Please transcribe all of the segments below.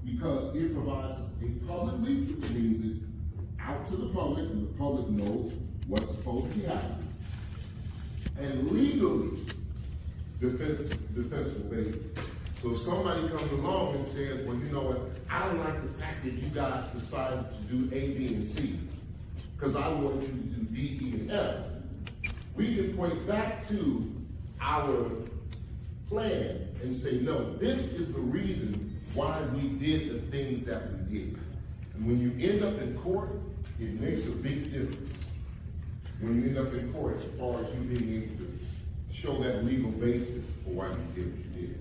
because it provides a public leak, which means it's out to the public and the public knows what's supposed to be happening. And legally defensible basis. So if somebody comes along and says, well, you know what, I don't like the fact that you guys decided to do A, B, and C, because I wanted you to do D, E, and F, we can point back to our plan and say, no, this is the reason why we did the things that we did. And when you end up in court, it makes a big difference. When you end up in court, as far as you being able to show that legal basis for why you did what you did.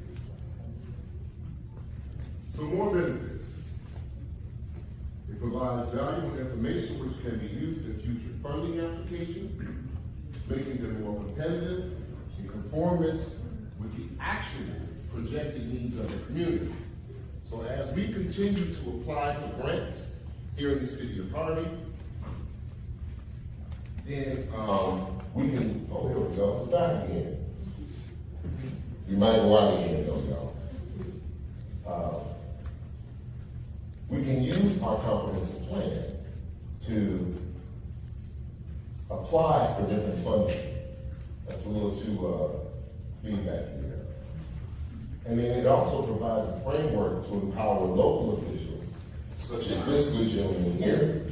Some more benefits. It provides valuable information which can be used in future funding applications, making them more competitive in conformance with the actual projected needs of the community. So as we continue to apply for grants here in the city of Harvey, then we can, oh, here we go, it's back again. You might go out again though, y'all. We can use our comprehensive plan to apply for different funding. That's a little too feedback here. And then it also provides a framework to empower local officials, such as this good gentleman here,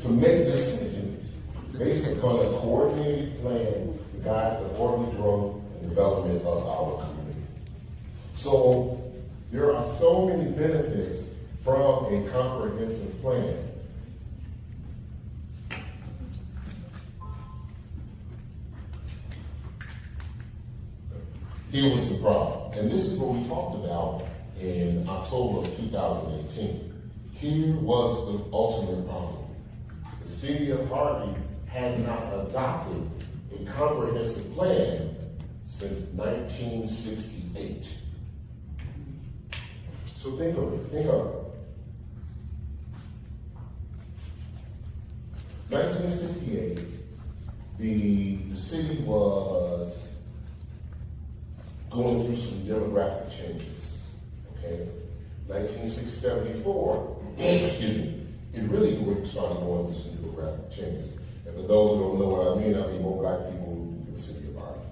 to make decisions based upon a coordinated plan to guide the orderly growth and development of our community. So there are so many benefits from a comprehensive plan. Here was the problem, and this is what we talked about in October of 2018. Here was the ultimate problem. The city of Harvey had not adopted a comprehensive plan since 1968. So think of it, think of it. 1968, the city was going through some demographic changes, okay? 1974, excuse me, it really started going through some demographic changes. And for those who don't know what I mean more black people moved to the city of Harvey.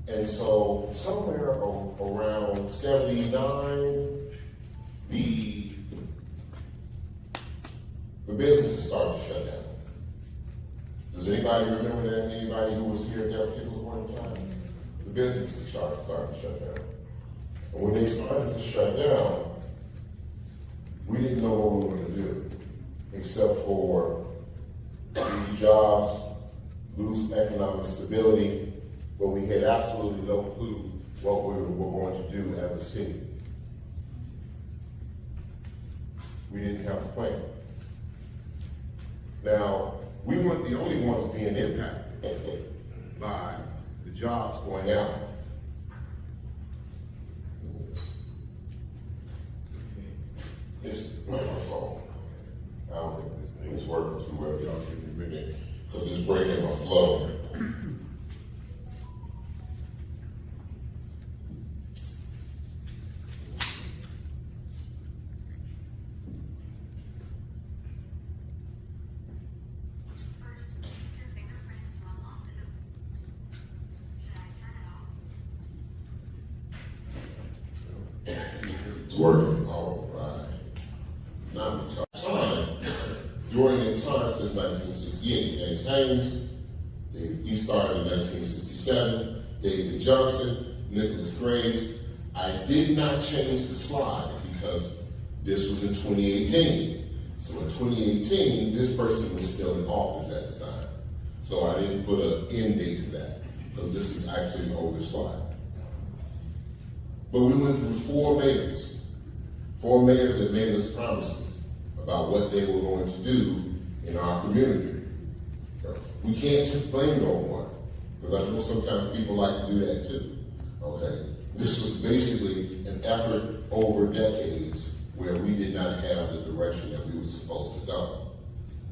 And so somewhere around 79, the businesses started to shut down. Does anybody remember that? Anybody who was here at that particular point in time? The businesses started to shut down. And when they started to shut down, we didn't know what we were going to do, except for lose jobs, lose economic stability, but we had absolutely no clue what we were going to do as a city. We didn't have a plan. Now, we weren't the only ones being impacted by the jobs going out. This microphone, I don't think this thing is working too well. Y'all give me a minute, because it's breaking my flow. Working all right. Now, time, during the time since 1968, James Haynes, he started in 1967, David Johnson, Nicholas Graves. I did not change the slide because this was in 2018. So in 2018, this person was still in office at the time. So I didn't put an end date to that because this is actually an older slide. But we went through four mayors that made us promises about what they were going to do in our community. We can't just blame it on one, because I know sometimes people like to do that too, okay? This was basically an effort over decades where we did not have the direction that we were supposed to go.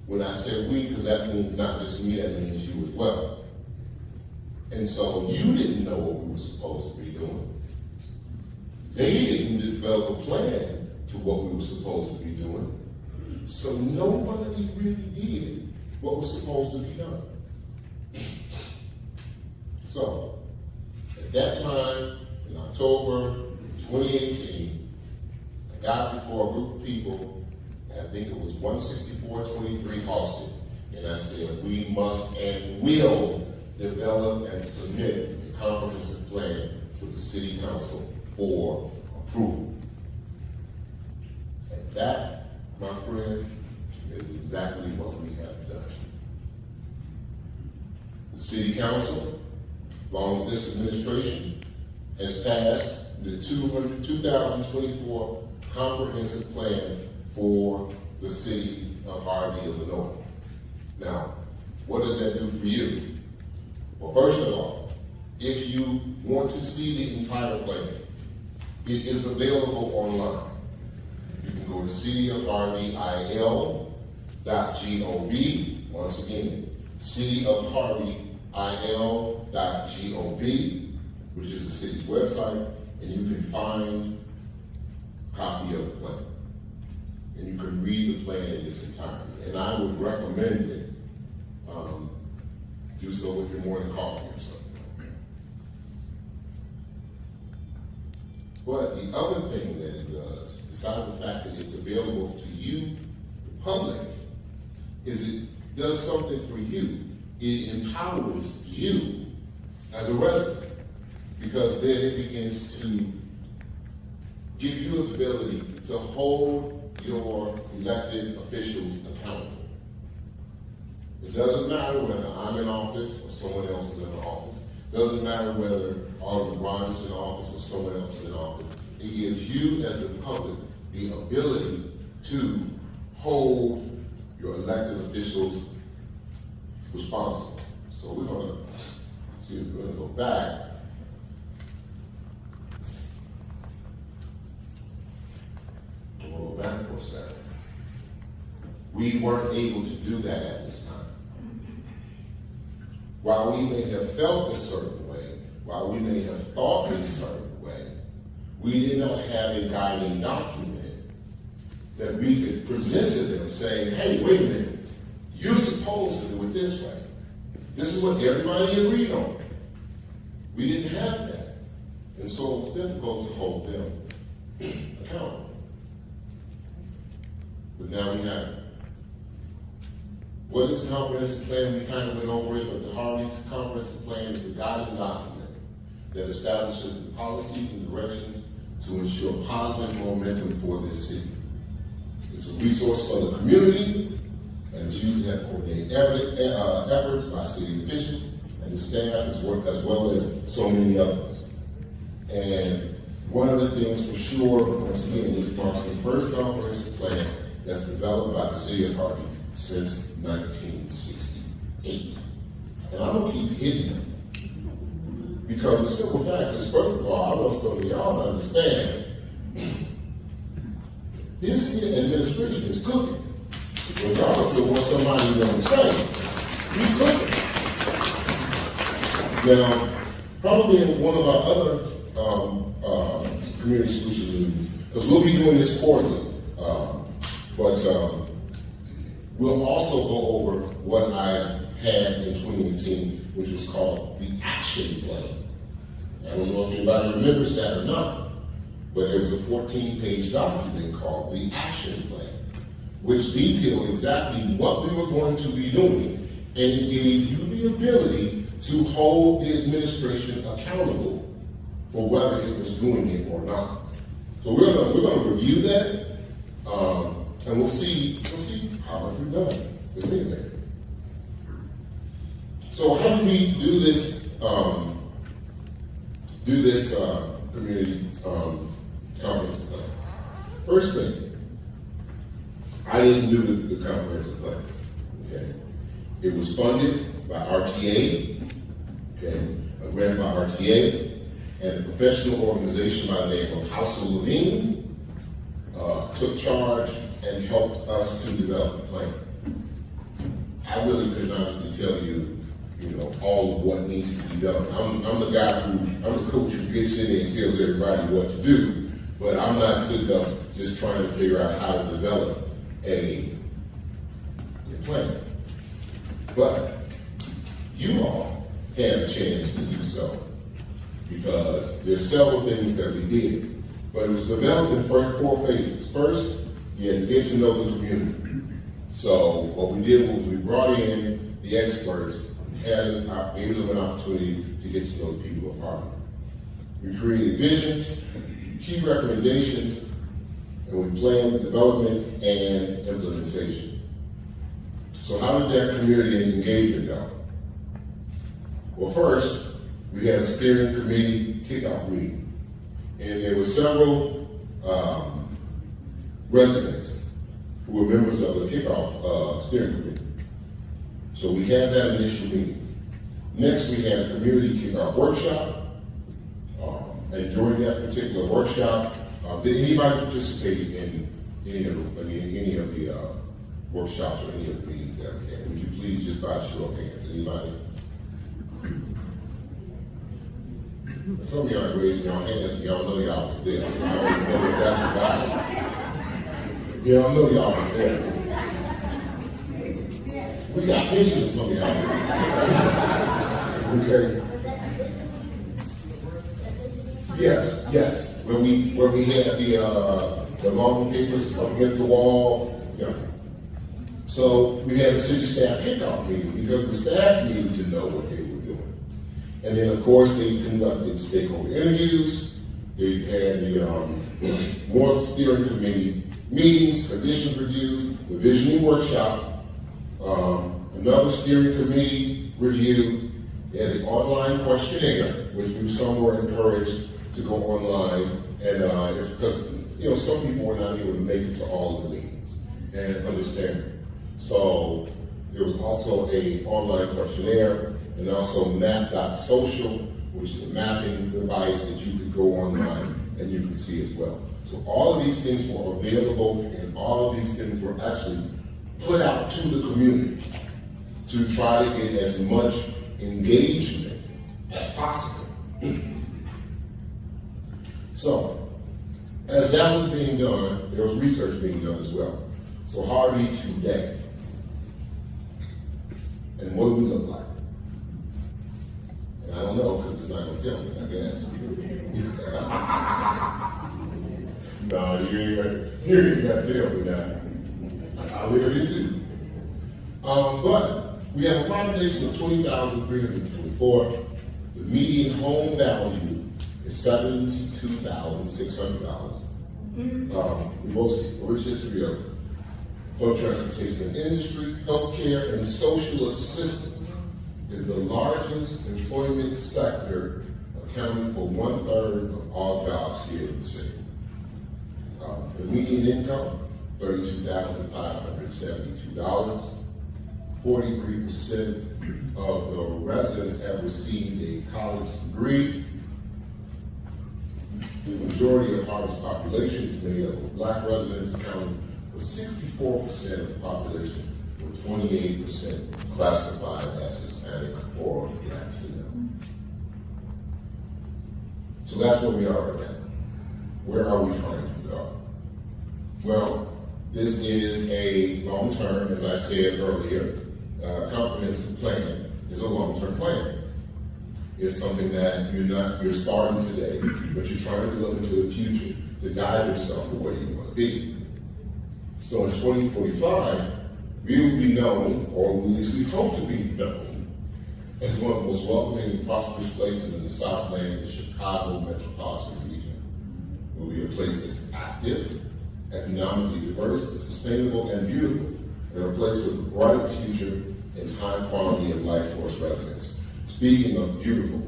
When I said we, because that means not just me, that means you as well. And so you didn't know what we were supposed to be doing. They didn't develop a plan to what we were supposed to be doing. So nobody really did what was supposed to be done. So, at that time, in October 2018, I got before a group of people, I think it was 16423 Austin, and I said, we must and will develop and submit a comprehensive plan to the City Council for approval. And that, my friends, is exactly what we have done. The City Council, along with this administration, has passed the 2024 Comprehensive Plan for the City of Harvey, Illinois. Now, what does that do for you? Well, first of all, if you want to see the entire plan, it is available online. You can go to cityofharveyil.gov. Once again, cityofharveyil.gov, which is the city's website, and you can find a copy of the plan. And you can read the plan in its entirety. And I would recommend it. Do so with your morning coffee or something. But the other thing that it does, besides the fact that it's available to you, the public, is it does something for you. It empowers you as a resident, because then it begins to give you the ability to hold your elected officials accountable. It doesn't matter whether I'm in office or someone else is in office. It doesn't matter whether Alderman Rogers is in office or someone else is in office. It gives you as the public the ability to hold your elected officials responsible. So we're going to see if we're going to go back. We'll go back for a second. We weren't able to do that at this time. While we may have felt a certain way, while we may have thought a certain way, we did not have a guiding document that we could present to them saying, hey, wait a minute, you're supposed to do it this way. This is what everybody agreed on. We didn't have that. And so it was difficult to hold them accountable. But now we have it. What is the comprehensive plan? We kind of went over it, but the Harvey comprehensive plan is the guiding document that establishes the policies and directions to ensure positive momentum for this city. It's a resource for the community, and it's used to coordinate efforts by city officials and the staff as well as so many others. And one of the things for sure, once again, this marks the first comprehensive plan that's developed by the city of Harvey since 1968. And I'm going to keep hitting it. Because the simple fact is, first of all, I want some of y'all to understand this administration is cooking. Regardless of what somebody want to say, he's cooking. Now, probably in one of our other community solution meetings, because we'll be doing this quarterly, but we'll also go over what I had in 2018, which was called the action plan. I don't know if anybody remembers that or not, but it was a 14-page document called the action plan, which detailed exactly what we were going to be doing, and it gave you the ability to hold the administration accountable for whether it was doing it or not. So we're going to review that. And we'll see how much we've done with anything. So how do we do this community comprehensive plan? First thing, I didn't do the comprehensive plan. Okay, it was funded by RTA. Okay, ran by RTA and a professional organization by the name of House of Levine took charge and helped us to develop the plan. I really couldn't honestly tell you, all of what needs to be done. I'm the guy I'm the coach who gets in there and tells everybody what to do. But I'm not sitting up just trying to figure out how to develop a plan. But you all had a chance to do so, because there's several things that we did. But it was developed in four phases. First, you had to get to know the community. So what we did was we brought in the experts, gave them an opportunity to get to know the people of Harvey. We created visions, key recommendations, and we planned development and implementation. So how did that community engagement go? Well, first, we had a steering committee kickoff meeting, and there were several residents who were members of the kickoff steering committee. So we had that initial meeting. Next, we had a community kickoff workshop. And during that particular workshop, did anybody participate in any of the workshops or any of the meetings that we had? Would you please just by show of hands? Anybody? Some of y'all are raising y'all hands and y'all know y'all was there. So I don't know if that's about it. Yeah, I know y'all was there. We got pictures of some of y'all. Okay. Yes. Where we had the long papers against the wall. Yeah. So we had a city staff kickoff meeting because the staff needed to know what they were doing. And then of course they conducted stakeholder interviews. They had the more steering committee meetings, conditions reviews, the visioning workshop, another steering committee review. They had the online questionnaire, which some were encouraged to go online, and because some people were not able to make it to all of the meetings and understand it. So there was also an online questionnaire, and also map.social, which is a mapping device that you could go online and you can see as well. So all of these things were available, and all of these things were actually put out to the community to try to get as much engagement as possible. So, as that was being done, there was research being done as well. So Harvey today, and what do we look like? And I don't know, because it's not going to tell me, I guess. No, you ain't got to tell me that. I live it too. But we have a population of 20,324. The median home value is $72,600. The most rich history of public transportation and industry, healthcare, and social assistance is the largest employment sector, accounting for 1/3 of all jobs here in the city. The median income, $32,572. 43% of the residents have received a college degree. The majority of Harvard's population is made up of Black residents, accounting for 64% of the population, with 28% classified as Hispanic or Latino. So that's where we are right now. Where are we trying to go? Well, this is a long-term, as I said earlier, comprehensive plan is a long-term plan. It's something that you're starting today, but you're trying to look into the future to guide yourself for where you want to be. So in 2045, we will be known, or at least we hope to be known, as one of the most welcoming and prosperous places in the Southland, the Chicago metropolitan region. It will be a place that's active, economically diverse, sustainable, and beautiful, and a place with a bright future and high quality of life for its residents. Speaking of beautiful,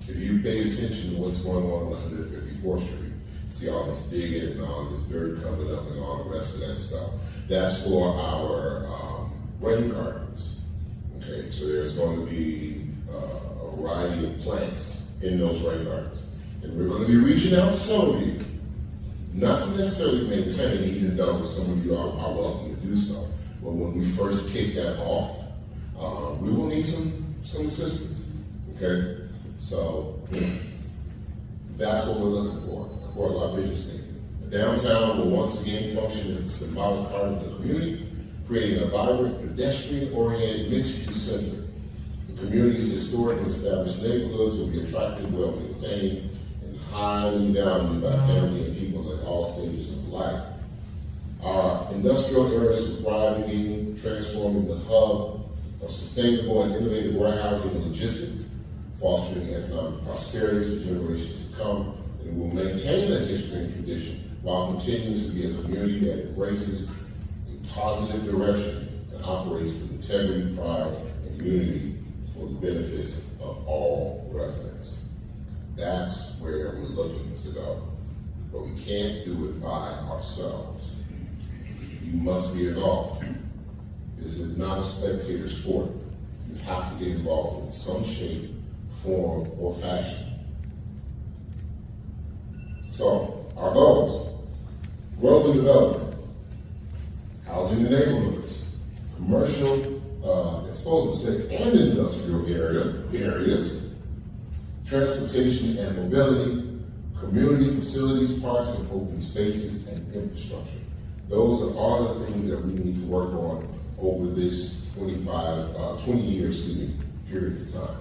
if you pay attention to what's going on 154th Street, see all this digging and all this dirt coming up and all the rest of that stuff, that's for our rain gardens. Okay, so there's going to be a variety of plants in those rain gardens. And we're going to be reaching out to some of you, not to necessarily maintain, even though some of you are welcome to do so. But when we first kick that off, we will need some assistance. Okay, so That's what we're looking for, according to our vision statement. The downtown will once again function as a symbolic part of the community, creating a vibrant, pedestrian-oriented mixed-use center. The community's historic and established neighborhoods will be attractive, well-maintained, and highly valued by family and people at all stages of life. Our industrial areas will thrive in transforming the hub of sustainable and innovative warehousing and logistics, fostering economic prosperity for generations to come, and will maintain that history and tradition while continuing to be a community that embraces a positive direction and operates with integrity, pride, and unity for the benefits of all residents. That's where we're looking to go. But we can't do it by ourselves. You must be involved. This is not a spectator sport. You have to get involved in some shape, form, or fashion. So, our goals: growth and development, housing in the neighborhoods, commercial, and industrial areas, transportation and mobility, community facilities, parks and open spaces, and infrastructure. Those are all the things that we need to work on over this 20-year period of time.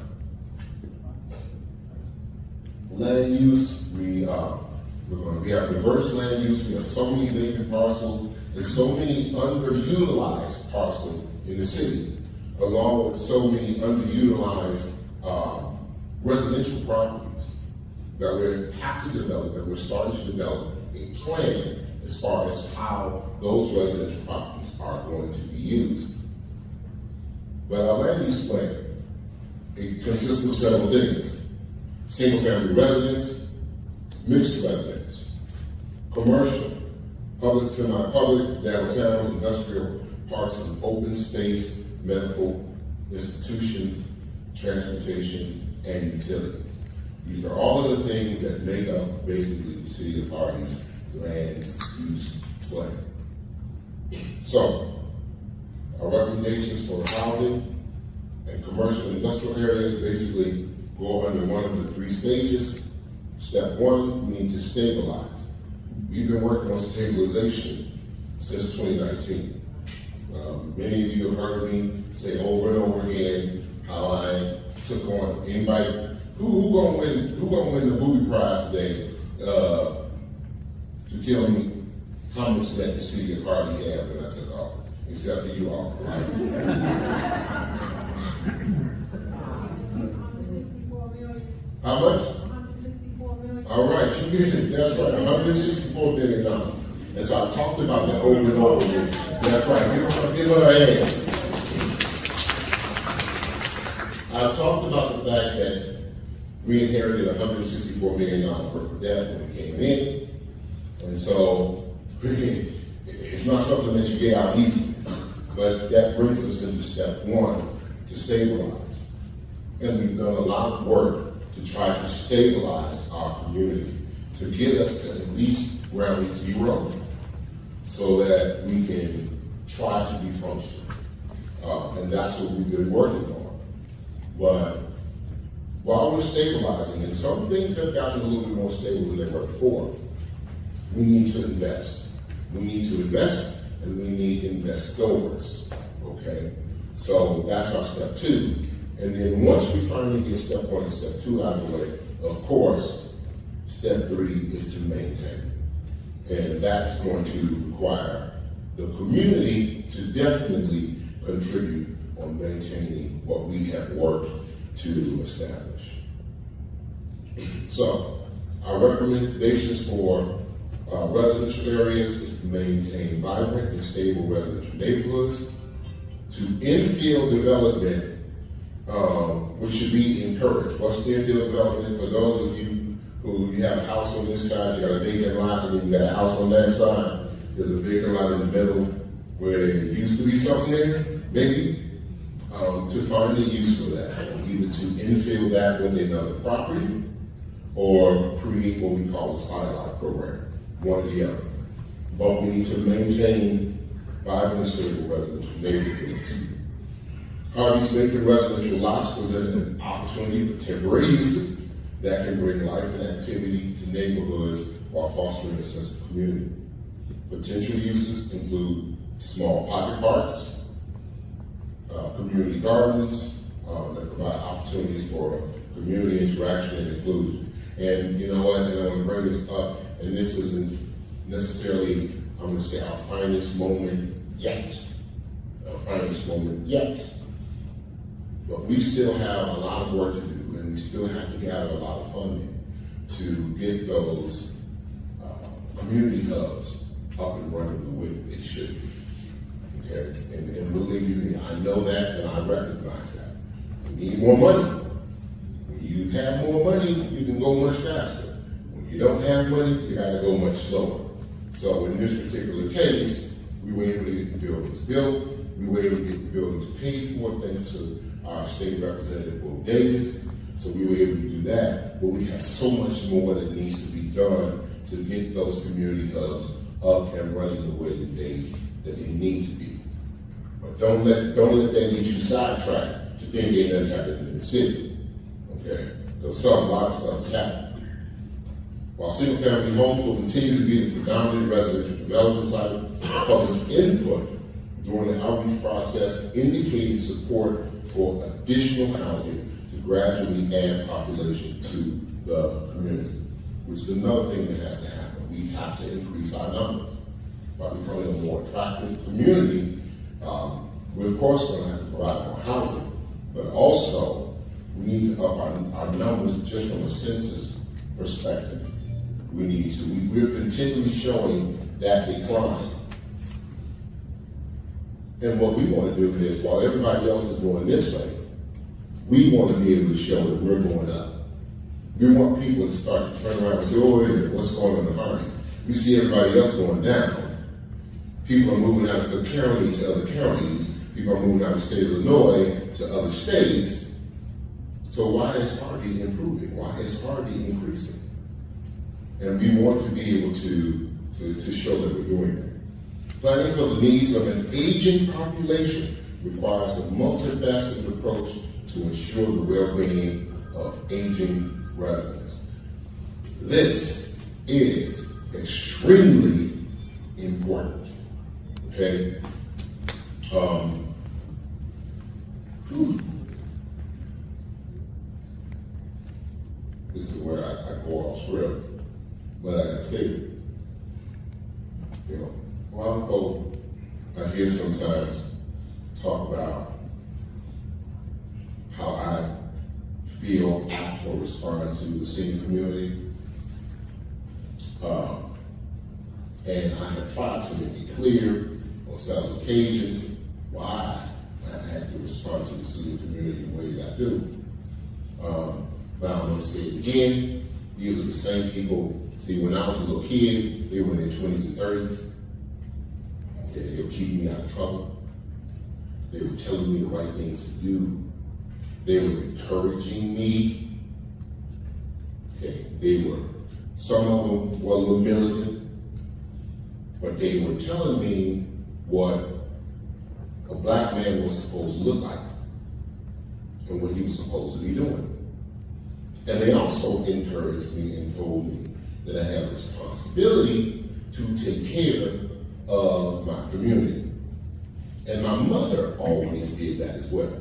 Land use, we have diverse land use. We have so many vacant parcels and so many underutilized parcels in the city, along with so many underutilized residential properties that we have to develop, that we're starting to develop a plan as far as how those residential properties are going to be used. But our land use plan, it consists of several things: single-family residence, mixed residence, commercial, public, semi-public, downtown, industrial, parks and open space, medical institutions, transportation, and utilities. These are all of the things that make up basically the city of Harvey's land use plan. So, our recommendations for housing and commercial and industrial areas basically go under one of the three stages. Step one, we need to stabilize. We've been working on stabilization since 2019. Many of you have heard me say over and over again how I took on anybody who gonna win the booby prize today to tell me how much that the city of Harvey had when I took office, except for you all. How much? All right, you get it. That's right, $164 million. And so I talked about that over and over again. That's right, give her a hand. I talked about the fact that we inherited $164 million worth of debt when we came in. And so it's not something that you get out easy. But that brings us into step one, to stabilize. And we've done a lot of work to try to stabilize our community, to get us to at least ground zero, so that we can try to be functional. And that's what we've been working on. But while we're stabilizing, and some things have gotten a little bit more stable than they were before, we need to invest. We need to invest, and we need investors, okay? So that's our step two. And then once we finally get step one and step two out of the way, of course, step three is to maintain. And that's going to require the community to definitely contribute on maintaining what we have worked to establish. So, our recommendations for residential areas is to maintain vibrant and stable residential neighborhoods, to infill development, which should be encouraged. What's infill development? For those of you who you have a house on this side, you got a vacant lot, and then you got a house on that side. There's a vacant lot in the middle where there used to be something there, maybe. To find a use for that, either to infill that with another property or create what we call a satellite program, one or the other. But we need to maintain vibrant and stable residential neighborhoods. Harvey's vacant residential lots present an opportunity for temporary uses, that can bring life and activity to neighborhoods while fostering a sense of community. Potential uses include small pocket parks, community gardens that provide opportunities for community interaction and inclusion. And you know what, and I'm going to bring this up, and this isn't necessarily, I'm going to say, our finest moment yet. But we still have a lot of work to do, and we still have to gather a lot of funding to get those community hubs up and running the way they should be. Okay? And believe me, I know that and I recognize that. We need more money. When you have more money, you can go much faster. When you don't have money, you gotta go much slower. So in this particular case, we were able to get the buildings built. We were able to get the buildings paid for thanks to our state representative, Will Davis. So we were able to do that. But we have so much more that needs to be done to get those community hubs up and running the way that they need to be. But don't let that get you sidetracked to think ain't nothing happening in the city. Okay? Because a lot of stuff is happening. While single-family homes will continue to be the predominant residential development type, public input during the outreach process indicated support for additional housing to gradually add population to the community, which is another thing that has to happen. We have to increase our numbers by becoming a more attractive community. We're of course going to have to provide more housing, but also we need to up our numbers just from a census perspective. We're continually showing that decline. And what we want to do is, while everybody else is going this way, we want to be able to show that we're going up. We want people to start to turn around and say, oh, wait a minute, what's going on in Harvey? We see everybody else going down. People are moving out of the county to other counties. People are moving out of the state of Illinois to other states. So why is Harvey improving? Why is Harvey increasing? And we want to be able to show that we're doing that. Planning for the needs of an aging population requires a multifaceted approach to ensure the well-being of aging residents. This is extremely important. Okay? This is where I go off script. But like I said, you know, a lot of people I hear sometimes talk about how I feel apt or respond to the senior community. And I have tried to make it clear on several occasions why I had to respond to the senior community the way that I do. But I'm going to say it again. These are the same people. See, when I was a little kid, they were in their 20s and 30s. Okay, they were keeping me out of trouble. They were telling me the right things to do. They were encouraging me. Okay, some of them were a little militant, but they were telling me what a black man was supposed to look like and what he was supposed to be doing. And they also encouraged me and told me that I have a responsibility to take care of my community. And my mother always did that as well.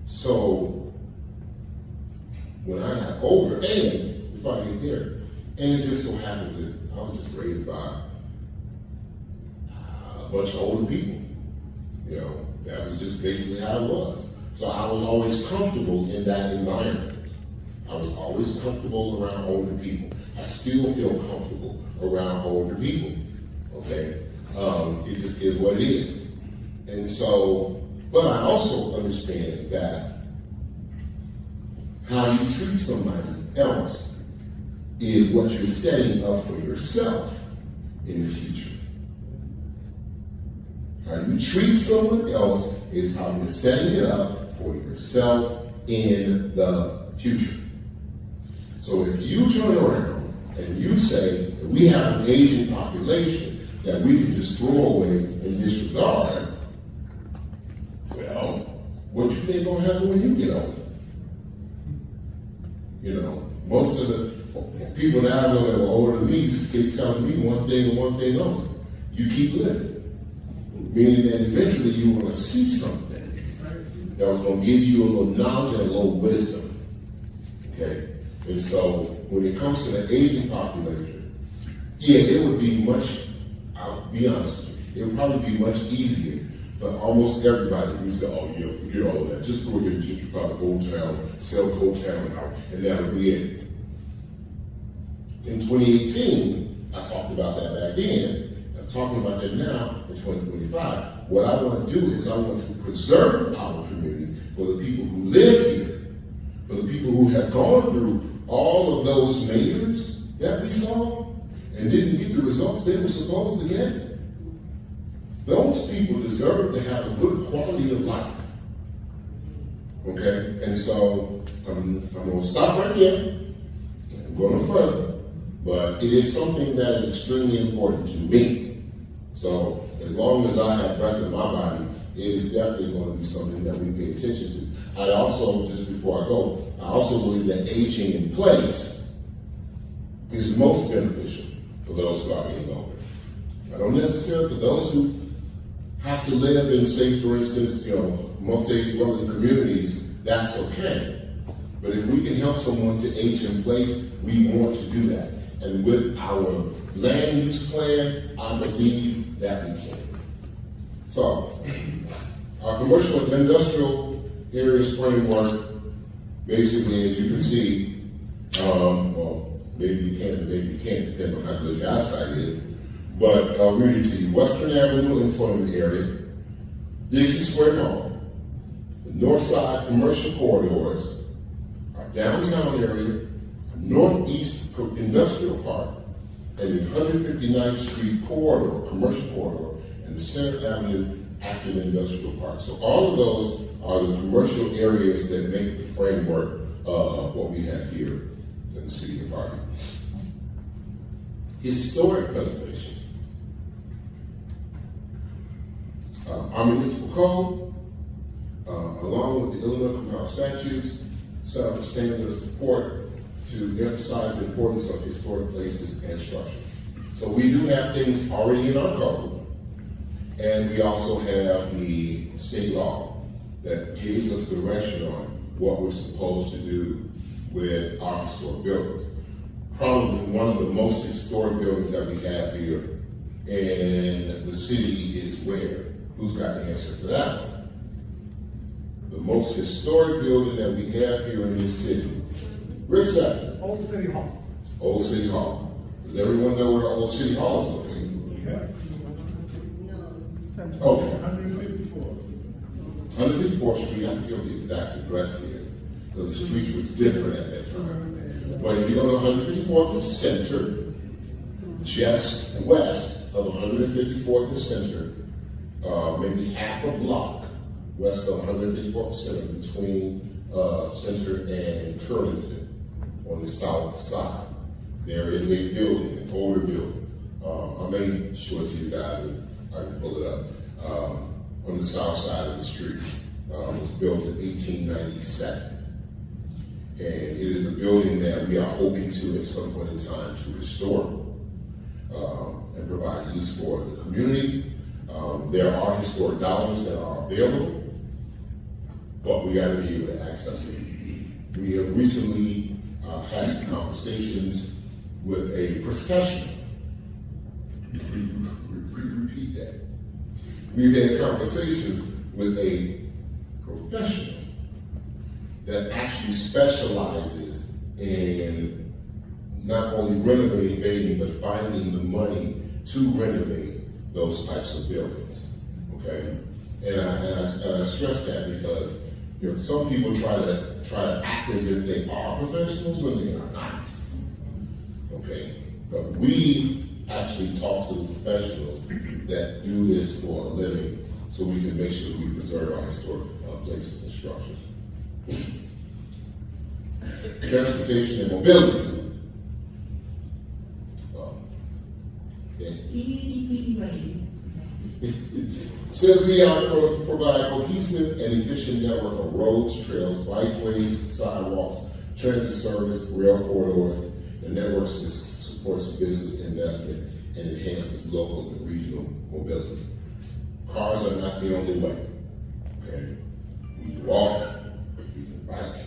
So when I got older, and before I get there, and it just so happens that I was just raised by a bunch of older people. You know, that was just basically how it was. So I was always comfortable in that environment. I was always comfortable around older people. I still feel comfortable around older people, okay? It just is what it is. And so, but I also understand that how you treat somebody else is what you're setting up for yourself in the future. How you treat someone else is how you're setting it up for yourself in the future. So if you turn around and you say that we have an aging population that we can just throw away and disregard, well, what you think gonna happen when you get older? Most of the people that I know that were older than me used to keep telling me one thing and one thing only. You keep living. Meaning that eventually you want to see something that was going to give you a little knowledge and a little wisdom. Okay? And so when it comes to the aging population, yeah, it would be much, I'll be honest with you, it would probably be much easier for almost everybody who said, oh, forget all of that. Just go get a gentrified the whole town, sell the whole town out, and that'll be it. In 2018, I talked about that back then. I'm talking about that now in 2025. What I want to do is I want to preserve our community for the people who live here, for the people who have gone through all of those mayors that we saw and didn't get the results they were supposed to get. Those people deserve to have a good quality of life. Okay? And so I'm going to stop right here. I'm going no further. But it is something that is extremely important to me. So as long as I have breath in my body, it is definitely going to be something that we pay attention to. I also, just before I go, I also believe that aging in place is most beneficial for those who are getting older. I don't necessarily, for those who have to live in, say, for instance, multi-dwelling communities, that's okay. But if we can help someone to age in place, we want to do that. And with our land use plan, I believe that we can. So, our commercial and industrial areas framework, basically, as you can see, well, maybe you can, maybe you can't, depending on how good your eyesight is. But I'll read it to you. Western Avenue Employment Area, Dixie Square Mall, the North Side Commercial Corridors, our downtown area, Northeast Industrial Park, and the 159th Street Corridor, Commercial Corridor, and the Center Avenue Active Industrial Park. So all of those are the commercial areas that make the framework of what we have here in the city of Harvey. Historic preservation. Our municipal code, along with the Illinois Criminal Statutes, set up a standard of support to emphasize the importance of historic places and structures. So we do have things already in our code, and we also have the state law that gives us direction on what we're supposed to do with our historic buildings. Probably one of the most historic buildings that we have here in the city is where? Who's got the answer for that one? The most historic building that we have here in this city. Rick Sapp. Old City Hall. Old City Hall. Does everyone know where Old City Hall is located? Yes. Okay. 154. 154th Street, I forget the exact address is, because the street was different at that time. But if you go to 154th and Center, just west of 154th and Center, maybe half a block west of 154th and Center, between Center and Turlington on the south side, there is a building, an older building. I may show it to you guys and I can pull it up. On the south side of the street. It was built in 1897. And it is a building that we are hoping to, at some point in time, to restore and provide use for the community. There are historic dollars that are available, but we got to be able to access it. We have recently had some conversations with a professional. Repeat that. We've had conversations with a professional that actually specializes in not only renovating, but finding the money to renovate those types of buildings. Okay, and I stress that because some people try to act as if they are professionals when they are not. Okay, but we actually talk to the professionals that do this for a living, so we can make sure we preserve our historic places and structures. Transportation and mobility. Says we are provide cohesive and efficient network of roads, trails, bikeways, sidewalks transit service, rail corridors, and networks that supports business investment and enhances local and regional mobility. Cars are not the only way. Okay, we can walk, we can bike.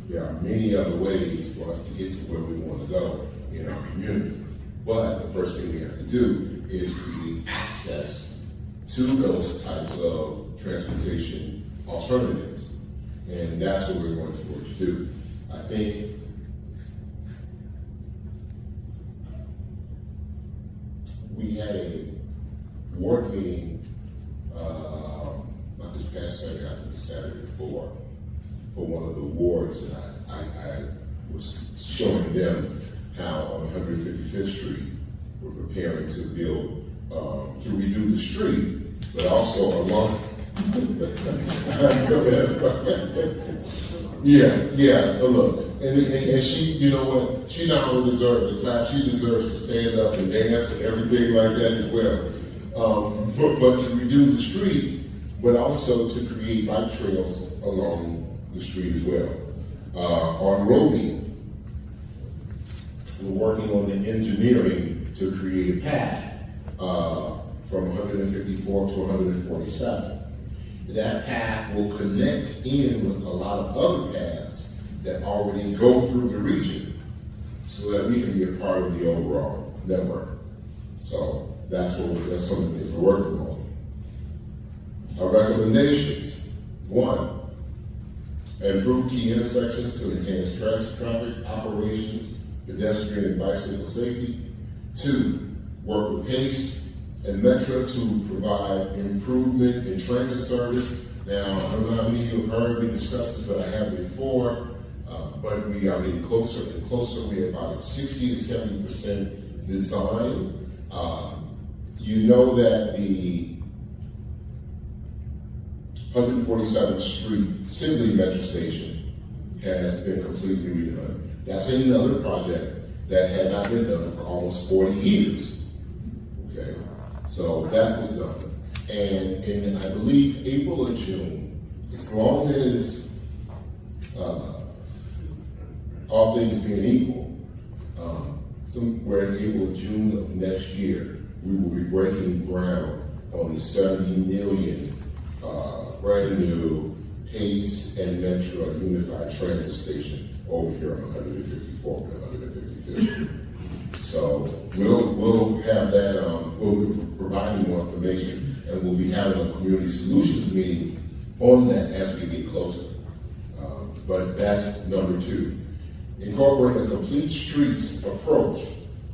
There are many other ways for us to get to where we want to go in our community. But the first thing we have to do is create access to those types of transportation alternatives. And that's what we're going towards to do. I think we had a board meeting, not this past Saturday, I think the Saturday before, for one of the wards, and I was showing them how on 155th Street we're preparing to build, to redo the street, but also along. Yeah. Look, and she, you know what? She not only deserves the clap, she deserves to stand up and dance and everything like that as well. But to redo the street, but also to create bike trails along the street as well. On Roby, we're working on the engineering to create a path from 154 to 147. That path will connect in with a lot of other paths that already go through the region so that we can be a part of the overall network. So that's some of the things we're working on. Our recommendations: 1, improve key intersections to enhance traffic operations, pedestrian and bicycle safety. 2, work with PACE and Metro to provide improvement in transit service. Now, I don't know how many of you have heard me discuss this, but I have before, but we are getting closer and closer. We're about 60 to 70% design. You know that the 147th Street Sibley Metro Station has been completely redone. That's another project that had not been done for almost 40 years. Okay, so that was done. And in, I believe, April or June, as long as all things being equal, somewhere in April or June of next year, we will be breaking ground on the 70 million brand new PACE and Metro Unified Transit Station over here on 154 and 155th. So we'll have that, we'll be providing more information, and we'll be having a community solutions meeting on that as we get closer. But that's number 2. Incorporate a complete streets approach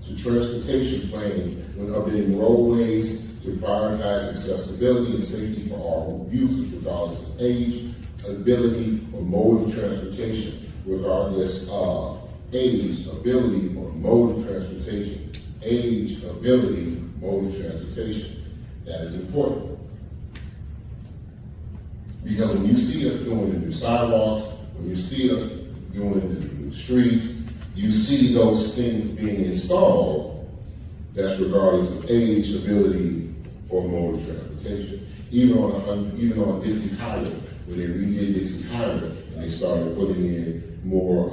to transportation planning when updating roadways to prioritize accessibility and safety for all users, regardless of age, ability, or mode of transportation, regardless of age, ability, or mode of transportation. Age, ability, mode of transportation. That is important. Because when you see us doing the new sidewalks, when you see us doing the new streets, you see those things being installed, that's regardless of age, ability, or mode of transportation. Even on Dixie Highway, when they redid Dixie Highway, and they started putting in more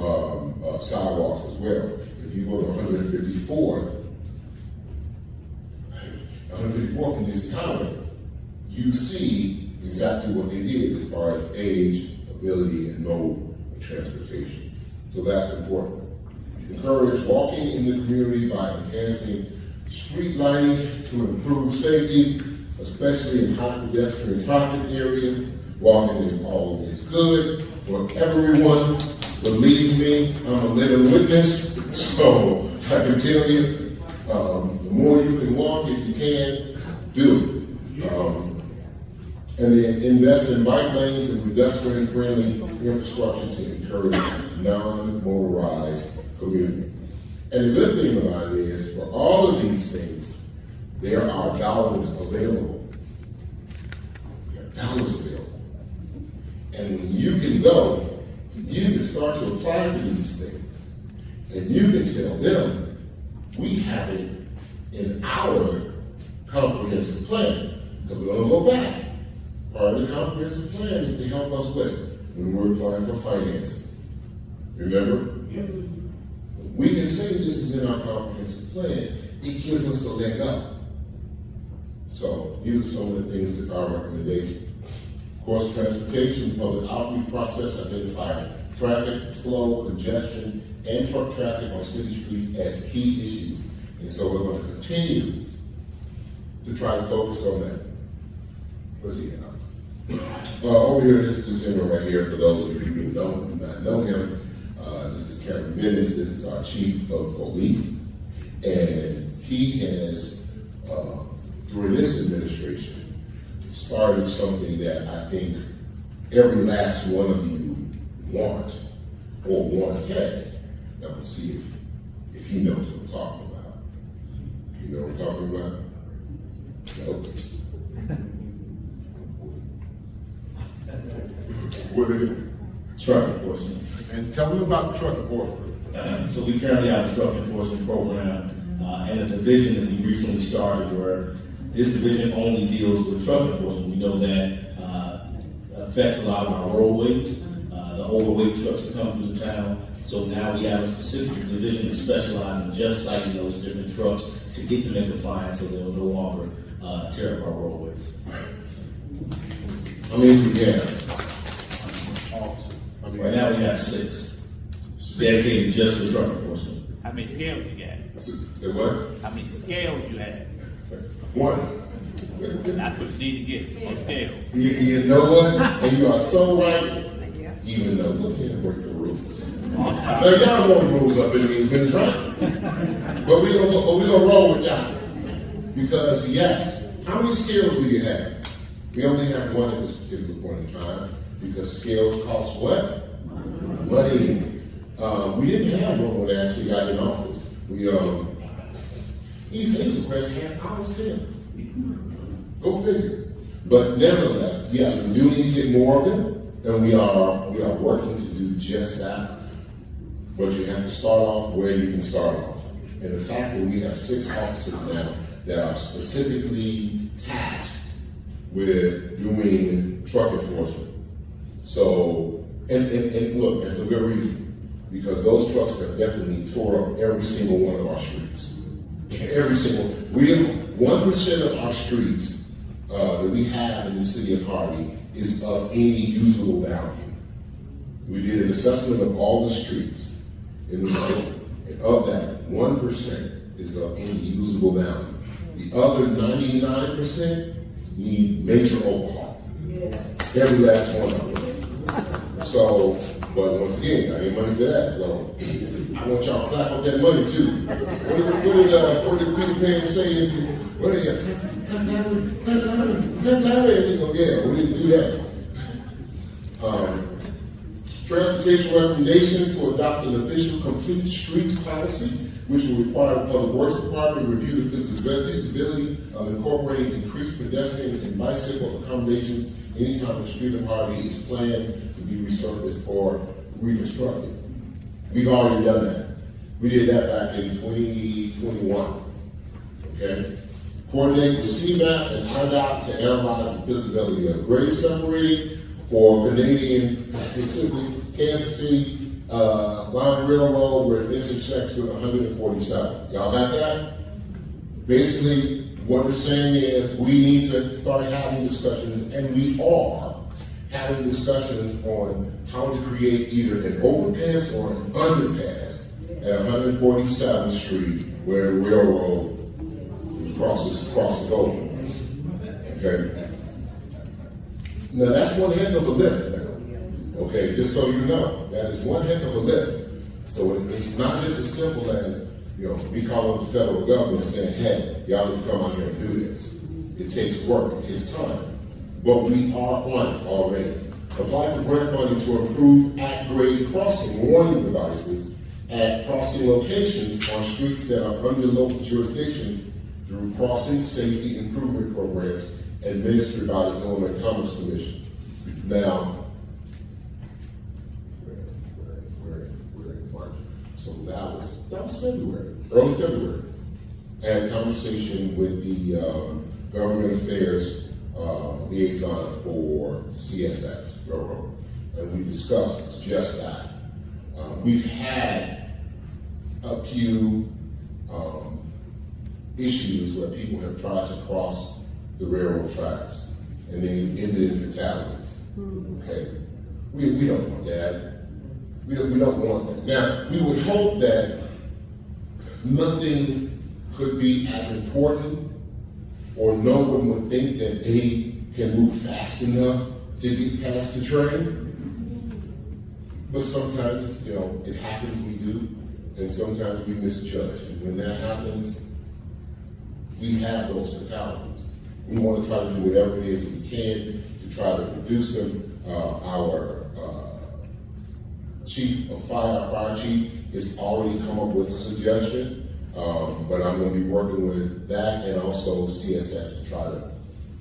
sidewalks as well. If you go to 154th from Dixie Highway, you see exactly what they did as far as age, ability, and mode of transportation. So that's important. Encourage walking in the community by enhancing street lighting to improve safety, especially in high pedestrian traffic areas. Walking is always good for everyone. Believe me, I'm a living witness, so I can tell you, the more you can walk, if you can, do it. And then invest in bike lanes and pedestrian-friendly infrastructure to encourage non-motorized community. And the good thing about it is, for all of these things, there are dollars available. There are dollars available. And when you can go, you can start to apply for these things. And you can tell them, we have it in our comprehensive plan. Because we're going to go back. Part of the comprehensive plan is to help us with when we're applying for financing. Remember? Yeah. We can say this is in our comprehensive plan. It gives us a leg up. So these are some of the things that our recommendations. Of course, transportation, public outreach process identified traffic flow, congestion, and truck traffic on city streets as key issues. And so we're going to continue to try to focus on that. Where's he at? Over here, this is General right here, for those of you who do not know him. This is Kevin Bennett. This is our chief of police. And he has, during this administration, started something that I think every last one of you want or want to have. Now we'll see if he knows what I'm talking about. You know what I'm talking about? No. What is it? Truck enforcement. And tell me about the truck enforcement. So we currently have a truck enforcement program and a division that we recently started where this division only deals with truck enforcement. We know that affects a lot of our roadways, the overweight trucks that come through the town. So now we have a specific division that specializes in just citing those different trucks to get them in compliance so they'll no longer tear up our roadways. How many do we have? Right now we have 6 dedicated just for truck enforcement. How many scales you got? Say what? How many scales you have? 1. That's what you need to get, on scales. You know what? And you are so right. Even though we can't break the rules. Now y'all know the rules up in these minutes, right? But we gonna roll with y'all. Because yes, how many scales do you have? We only have 1 at this particular point in time because scales cost what? Money. We didn't have one when I actually got in office. He's the president had our scales. Go figure. But nevertheless, yes, we do need to get more of them, and we are working to do just that. But you have to start off where you can start off. And the fact that we have 6 officers now that are specifically tasked with doing truck enforcement. So, and look, and for good reason. Because those trucks have definitely tore up every single one of our streets. Every single, 1% of our streets that we have in the city of Harvey is of any usable value. We did an assessment of all the streets in the city, and of that, 1% is of any usable value. The other 99% need major overhaul. Every last one of them. So, but once again, I ain't money for that. So I want y'all to clap up that money too. What did Peter Pan say? What did yeah, we didn't do that. Transportation recommendations to adopt an official complete streets policy, which will require the Public Works Department to review the feasibility of incorporating increased pedestrian and bicycle accommodations anytime the street of Harvey is planned to be resurfaced or reconstructed. We've already done that. We did that back in 2021. Okay? Coordinate with CMAP and IDOT to analyze the feasibility of grade separating for Canadian Pacific, Kansas City, Line Railroad, where it intersects with 147. Y'all got that? Basically, what we're saying is we need to start having discussions, and we are having discussions on how to create either an overpass or an underpass at 147th Street, where the railroad crosses over. Okay? Now that's one heck of a lift now. Okay, just so you know, that is one heck of a lift. So it's not just as simple as, me calling the federal government saying, hey, y'all need to come out here and do this. It takes work, it takes time. But we are on it already. Apply for grant funding to improve at-grade crossing warning devices at crossing locations on streets that are under local jurisdiction through crossing safety improvement programs administered by the Illinois Commerce Commission. Now, we're in March. So that was February, early February. I had a conversation with the government affairs liaison for CSX Railroad. and we discussed just that. We've had a few issues where people have tried to cross the railroad tracks and they've ended in fatalities. Okay, we don't want that. We don't want that. Now, we would hope that nothing could be as important, or no one would think that they can move fast enough to get past the train. But sometimes, it happens, we do, and sometimes we misjudge. And when that happens, we have those fatalities. We want to try to do whatever it is that we can to try to reduce them. Our chief of fire, our fire chief, has already come up with a suggestion, but I'm going to be working with that and also CSS to try to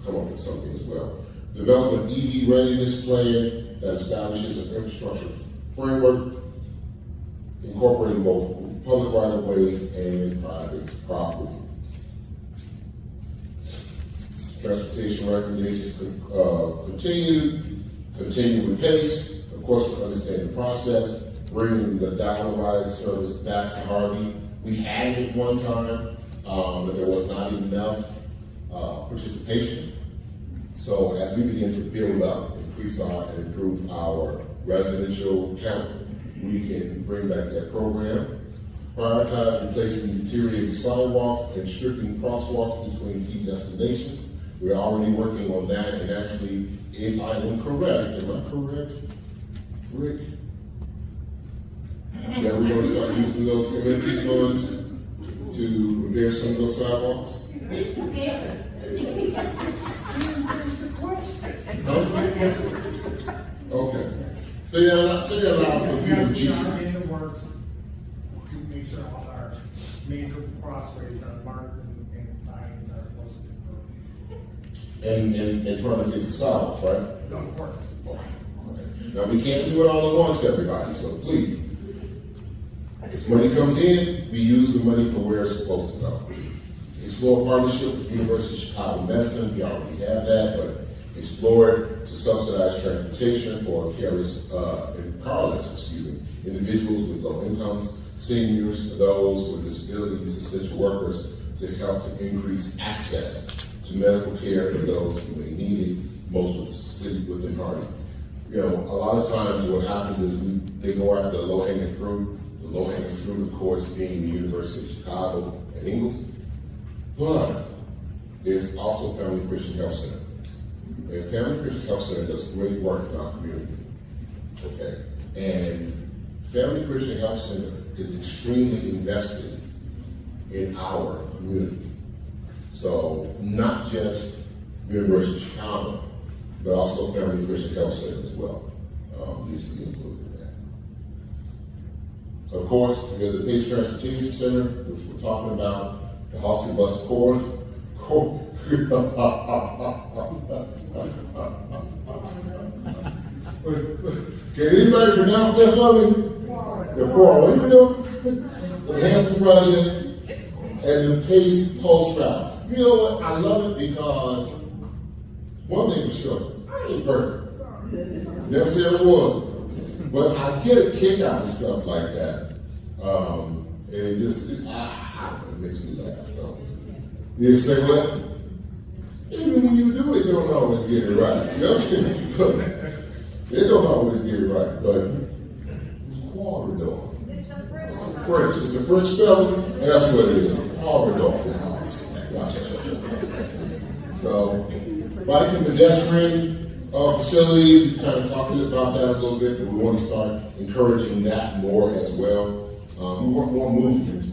come up with something as well. Develop an EV readiness plan that establishes an infrastructure framework incorporating both public right-of-ways and private property. Transportation recommendations continue with pace. Of course, we understand the process, bringing the dial ride service back to Harvey. We had it at one time, but there was not enough participation. So as we begin to build up, increase and improve our residential count, we can bring back that program. Prioritize replacing deteriorated sidewalks and stripping crosswalks between key destinations. We're already working on that, and actually, if I am correct, Rick? Yeah, we're going to start using those community funds to repair some of those sidewalks. Okay. So yeah, a lot of people Jeeps. In the works to make sure all our major crossways are marked and signs are posted. And trying to fix the sidewalks, right? Of course. Okay. Now, we can't do it all at once, everybody, so please. As money comes in, we use the money for where it's supposed to go. Explore partnership with University of Chicago Medicine, we already have that, but explore it to subsidize transportation for careless and carless, individuals with low incomes, seniors, those with disabilities, essential workers, to help to increase access to medical care for those who may need it, most of the city within Harvey. A lot of times what happens is they go after the low-hanging fruit. The low-hanging fruit, of course, being the University of Chicago and Ingalls. But there's also Family Christian Health Center. And Family Christian Health Center does great work in our community. Okay? And Family Christian Health Center is extremely invested in our community. So not just University of Chicago, but also Family Christian Health Center as well. Needs to be included in that. Of course, we have the Pace Transportation Center, which we're talking about, the Hostel Bus Corps. Can anybody pronounce that for me? The Corps, what are you doing? The Enhancement Project and the Pace Post Route. You know what? I love it because one thing for sure, I ain't perfect. Never said I was. But I get a kick out of stuff like that. And it just, I don't know, it makes me laugh. So, you say what? Even when you do it, you don't always get it right. You know what I'm saying? They don't always get it right. But Quarredor. French. It's the French spelling, and that's what it is. Quarredor. So, bike and pedestrian facilities, we kind of talked about that a little bit, but we want to start encouraging that more as well. We want more movement.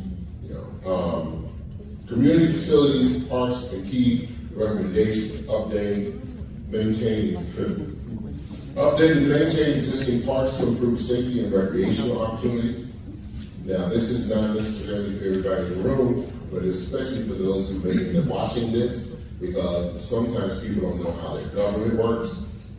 Community facilities, parks, and key recommendations: update and maintain existing parks to improve safety and recreational opportunities. Now, this is not necessarily for everybody in the room, but especially for those who may be watching this, because sometimes people don't know how their government works,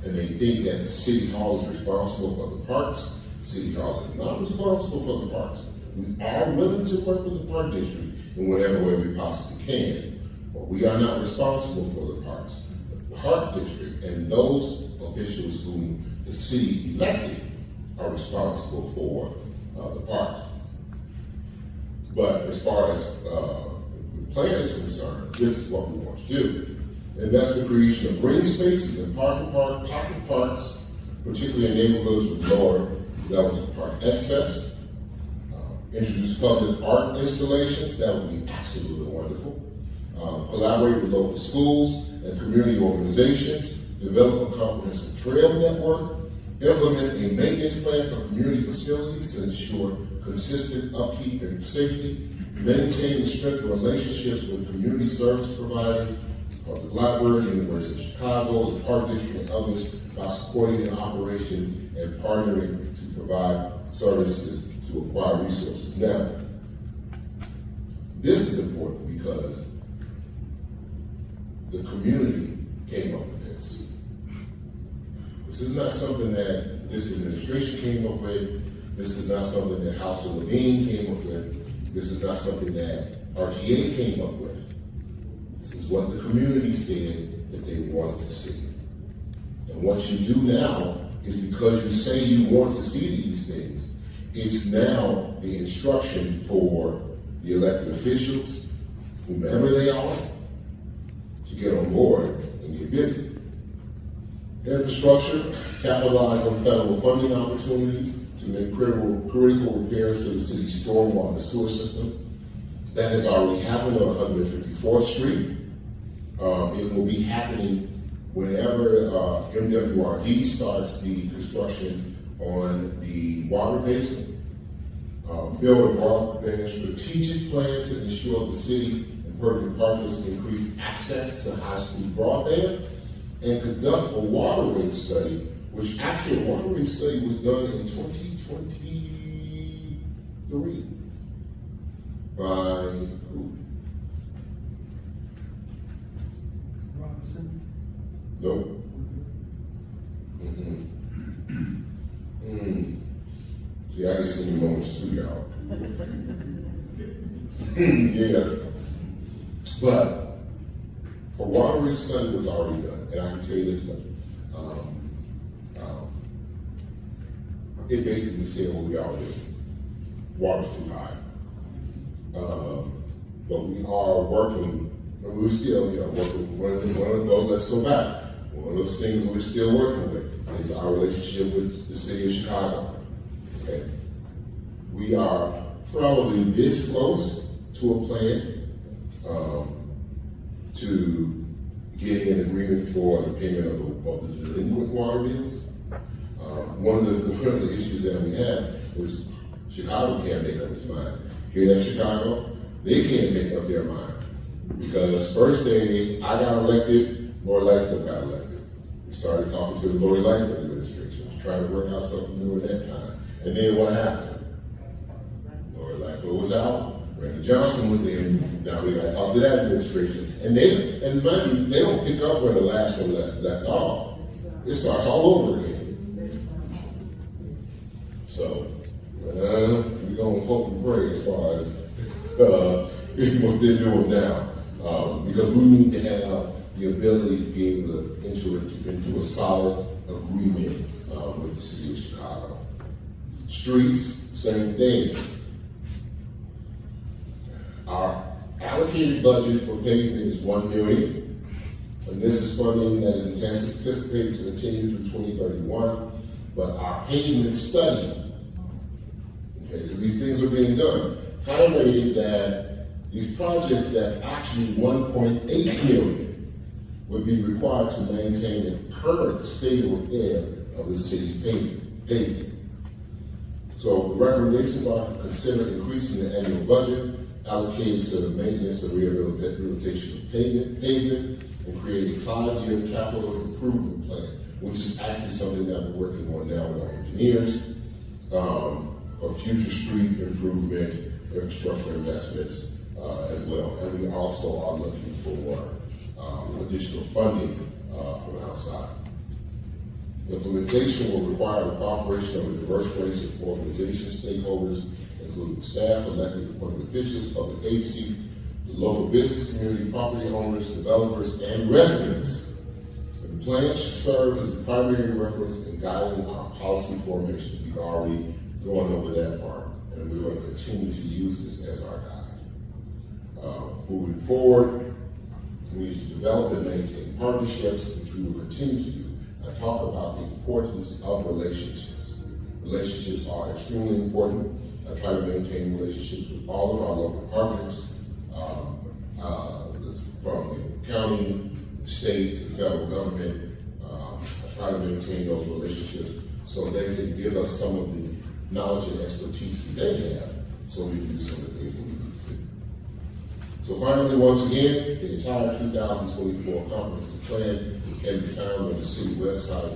and they think that the city hall is responsible for the parks. City hall is not responsible for the parks. We are willing to work with the park district in whatever way we possibly can, but we are not responsible for the parks. The park district and those officials whom the city elected are responsible for the park. But as far as the plan is concerned, this is what we want to do. Invest in the creation of green spaces and pocket parks, particularly in neighborhoods with lower levels of park access. Introduce public art installations, that would be absolutely wonderful. Collaborate with local schools and community organizations. Develop a comprehensive trail network. Implement a maintenance plan for community facilities to ensure consistent upkeep and safety. Maintain and strengthen relationships with community service providers, public library, University of Chicago, the Park District, and others by supporting their operations and partnering to provide services to acquire resources. Now, this is important because the community came up with this. This is not something that this administration came up with. This is not something that House of Levine came up with. This is not something that RTA came up with. This is what the community said that they wanted to see. And what you do now is, because you say you want to see these things, it's now the instruction for the elected officials, whomever they are, to get on board and get busy. Infrastructure, capitalize on federal funding opportunities to make critical repairs to the city's stormwater sewer system. That has already happened on 154th Street. It will be happening whenever MWRD starts the construction on the water basin. Build a broadband strategic plan to ensure the city and permanent partners increase access to high-speed broadband, and conduct a water rate study, which actually a water rate study was done in 2023 by who? Robinson. Nope. See, I can see the moments too, y'all. Yeah. But a water rate study was already done, and I can tell you this much. It basically said what we already did. Water's too high. But we are working, and we're still, working, let's go back. One of those things we're still working with is our relationship with the city of Chicago. Okay. We are probably this close to a plan to getting an agreement for the payment of the delinquent water bills. One of the issues that we have is Chicago can't make up its mind. Here at Chicago, they can't make up their mind. Because first day I got elected, Lori Lightfoot got elected. We started talking to the Lori Lightfoot administration, trying to work out something new at that time. And then what happened? Lori Lightfoot was out. Brandon Johnson was in. Now we got to talk to that administration. And they don't pick up where the last one left off. It starts all over again. So, we're going to hope and pray as far as what they're doing now. Because we need to have the ability to be able to enter into a solid agreement with the city of Chicago. Streets, same thing. Our allocated budget for pavement is $1 million, and this is funding that is anticipated to continue through 2031. But our pavement study, okay, these things are being done, highlighted that these projects that actually $1.8 million would be required to maintain the current state of repair of the city's pavement. So the recommendations are to consider increasing the annual budget allocated to the maintenance and rehabilitation of pavement and create a 5-year capital improvement plan, which is actually something that we're working on now with our engineers, for future street improvement, infrastructure investments as well. And we also are looking for additional funding from outside. Implementation will require the cooperation of a diverse race of organizations, stakeholders, including staff, elected appointed officials, public agencies, the local business community, property owners, developers, and residents. The The plan should serve as the primary reference in guiding our policy formation. We've already gone over that part, and we're going to continue to use this as our guide. Moving forward, we need to develop and maintain partnerships, which we will continue to do. I talk about the importance of relationships. Relationships are extremely important. I try to maintain relationships with all of our local partners, from the county, state, the federal government. I try to maintain those relationships so they can give us some of the knowledge and expertise that they have, so we can do some of the things that we need to do. So finally, once again, the entire 2024 comprehensive plan can be found on the city website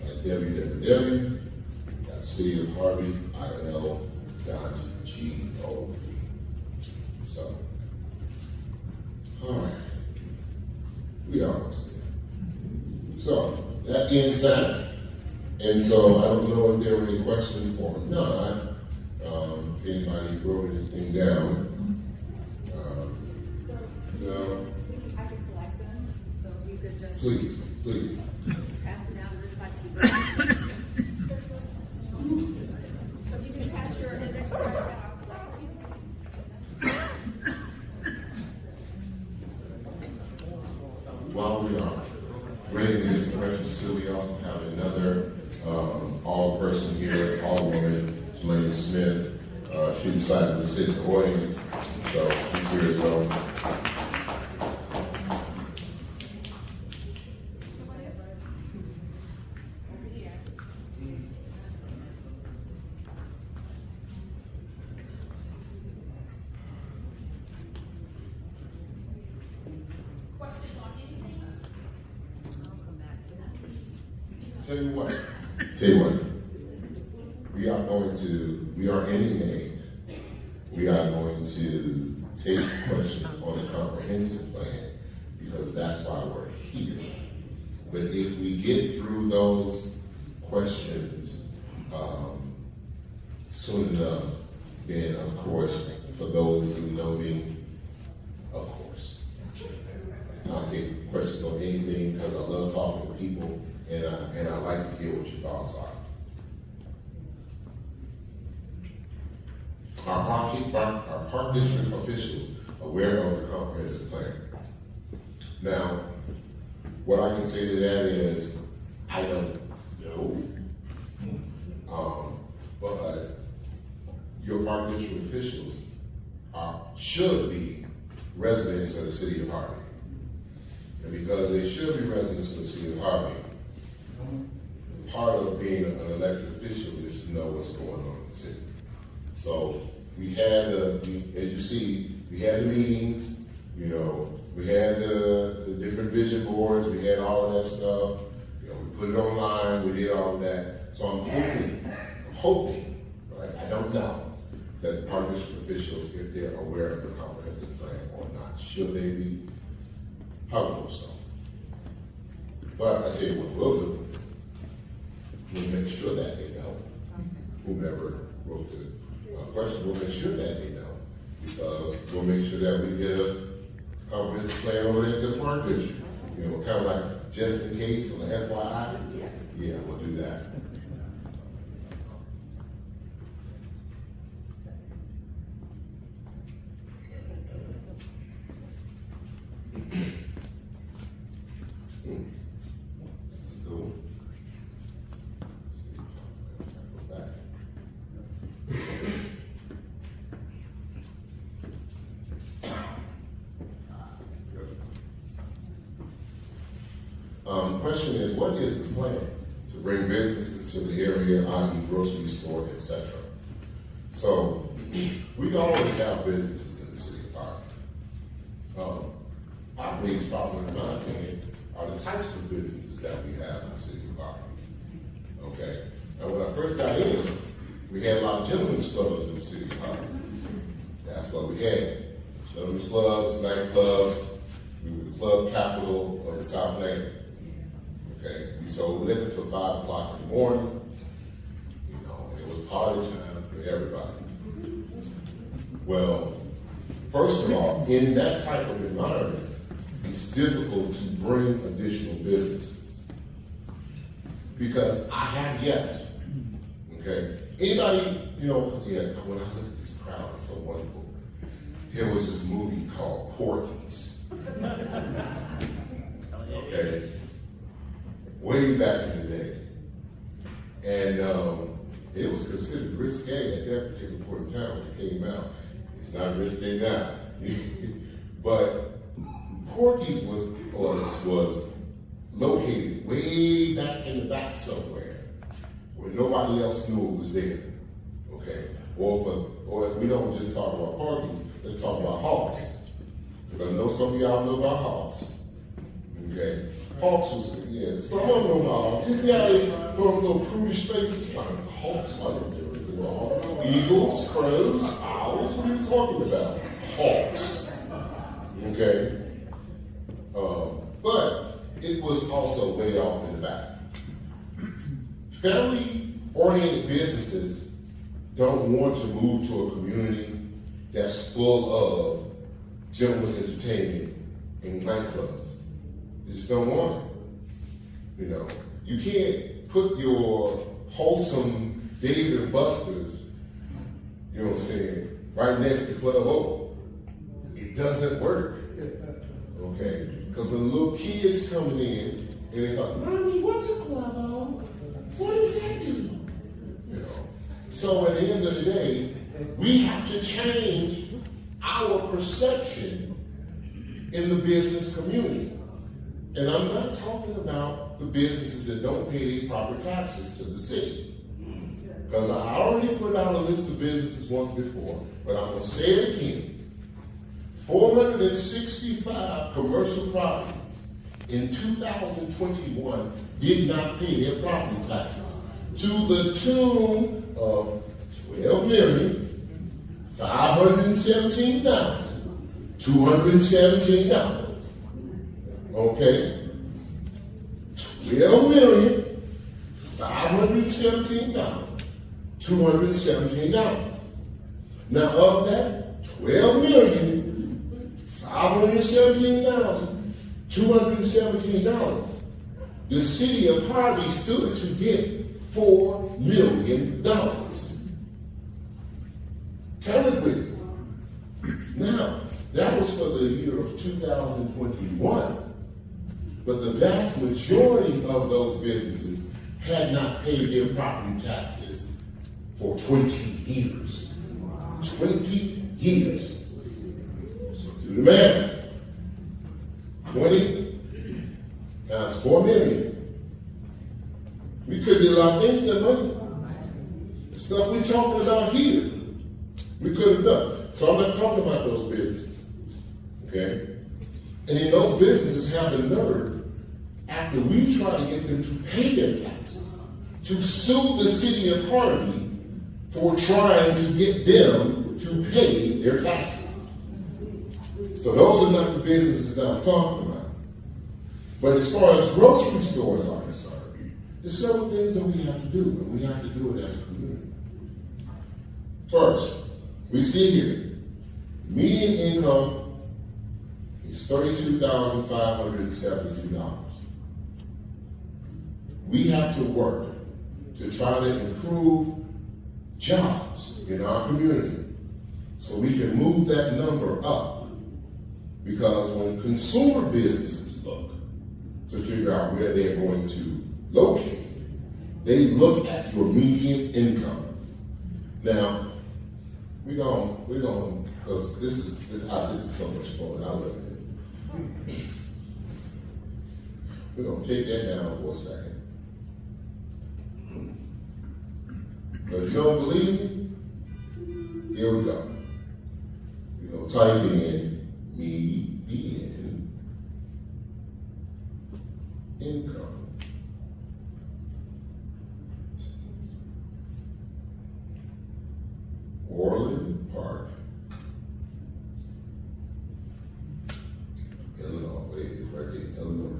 at www.cityofharvey.il.gov. So, all right, we are almost there. So that ends that. And so I don't know if there were any questions or not. If anybody wrote anything down. No. I could collect them, so you could just. Please. Pass it down to this side. So you can pass your index cards down, I'll collect them. While we are rating this question, still we also have another all-person here, Alderwoman Selena Smith. She decided to sit in the audience, so she's here as well. Tell you what, we are ending in 8. We are going to take questions on the comprehensive plan because that's why we're here. But if we get through those questions soon enough, then of course, for those who know me, of course, I'll take questions on anything because I love talking to people. And I like to hear what your thoughts are. Our park district officials aware of the comprehensive plan. Now, what I can say to that is, I don't know. But your park district officials should be residents of the city of Harvey. And because they should be residents of the city of Harvey, part of being an elected official is to know what's going on in the city. So we had, as you see, we had the meetings, we had the different vision boards, we had all of that stuff. We put it online, we did all of that. So I'm hoping, right? I don't know, that the park district officials, if they're aware of the comprehensive plan or not, should they be? How would so? But I say what we'll do. We'll make sure that they know. Whomever wrote the question, we'll make sure that they know. Because we'll make sure that we get a comprehensive plan over there to the park district. Kind of like just in case, or FYI. Yeah, we'll do that. The question is, what is the plan to bring businesses to the area, i.e. grocery store, etc.? So, we always have businesses in the city of Harvey. I believe, probably in my opinion, are the types of businesses that we have in the city of Harvey. Okay? And when I first got in, we had a lot of gentlemen's clubs in the city of Harvey. That's what we had. Gentlemen's clubs, nightclubs. We were the club capital of the Southland. Okay, we sold liquor till 5 o'clock in the morning. It was party time for everybody. Well, first of all, in that type of environment, it's difficult to bring additional businesses. because I have yet. Okay? Anybody, when I look at this crowd, it's so wonderful. There was this movie called Porky's. Okay? Way back in the day. And it was considered risque at that particular point in time when it came out. It's not risque now. But Porky's was located way back in the back somewhere where nobody else knew it was there. Okay? Or if we don't just talk about Porky's, let's talk about Hawks. Because I know some of y'all know about Hawks. Okay? Hawks was, some of them know about Hawks. You see how they throw little prudish faces? Like Hawks, like eagles, crows, owls, what are you talking about? Hawks. Okay? But it was also way off in the back. Family-oriented businesses don't want to move to a community that's full of gentlemen's entertainment and nightclubs. They just don't want it. You can't put your wholesome Dave and Buster's, right next to Club O. It doesn't work. Okay? Because when the little kids coming in and they thought, Mommy, what's a Club O? What does that do? So at the end of the day, we have to change our perception in the business community. And I'm not talking about the businesses that don't pay their proper taxes to the city. Because I already put out a list of businesses once before, but I'm going to say it again. 465 commercial properties in 2021 did not pay their property taxes to the tune of $12,517,217. Okay? $12,517,217. Now of that $12,517,217, the city of Harvey stood to get $4 million. Count it with me. Now, that was for the year of 2021, but the vast majority of those businesses had not paid their property taxes for 20 years. 20 years. So do the math. 20 times 4 million. We could do a lot of things with that money. The stuff we're talking about here, we could have done. So I'm not talking about those businesses. Okay? And then those businesses have the nerve, after we try to get them to pay their taxes, to sue the city of Harvey for trying to get them to pay their taxes. So those are not the businesses that I'm talking about. But as far as grocery stores are concerned, there's several things that we have to do, and we have to do it as a community. First, we see here, median income is $32,572. We have to work to try to improve jobs in our community so we can move that number up. Because when consumer businesses look to figure out where they're going to locate, they look at your median income. Now, we're going, because this is so much fun. I love it. We're going to take that down for a second. But if you don't believe me, here we go. We're going to type in median income. Orland Park, Illinois. Wait, it's right there, Illinois.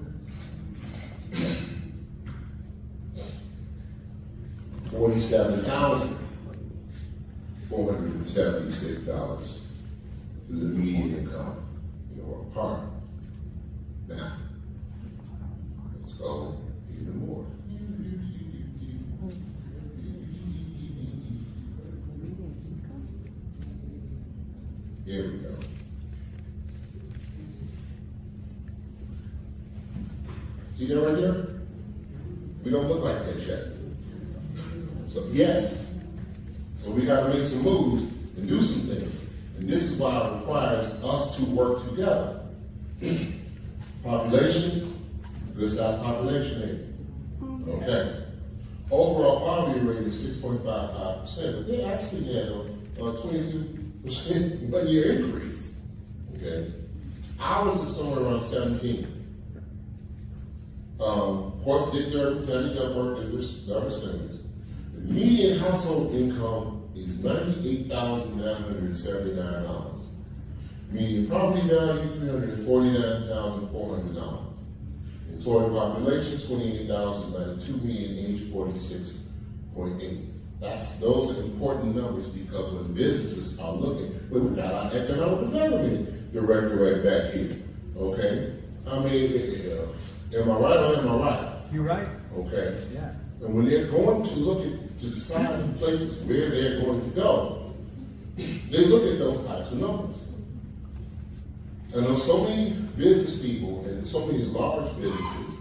$47,476 is the median income in Orland Park. Now, let's go even more. here we go. See that right there? We don't look like that yet. So we got to make some moves and do some things. And this is why it requires us to work together. Population, good size population. Okay. Overall poverty rate is 6.55%, but they actually had a 22% 1 year increase. Okay. Ours is somewhere around 17. Of course, dirt work is their percentage. The median household income is $98,979. Median property value, $349,400. Total population, 28,092, median age 46.8. Those are important numbers because when businesses are looking, well, we got our economic development director right back here. Okay? I mean, am I right or am I right? You're right. Okay. Yeah. And when they're going to to decide the places where they're going to go, they look at those types of numbers. And there's so many business people and so many large businesses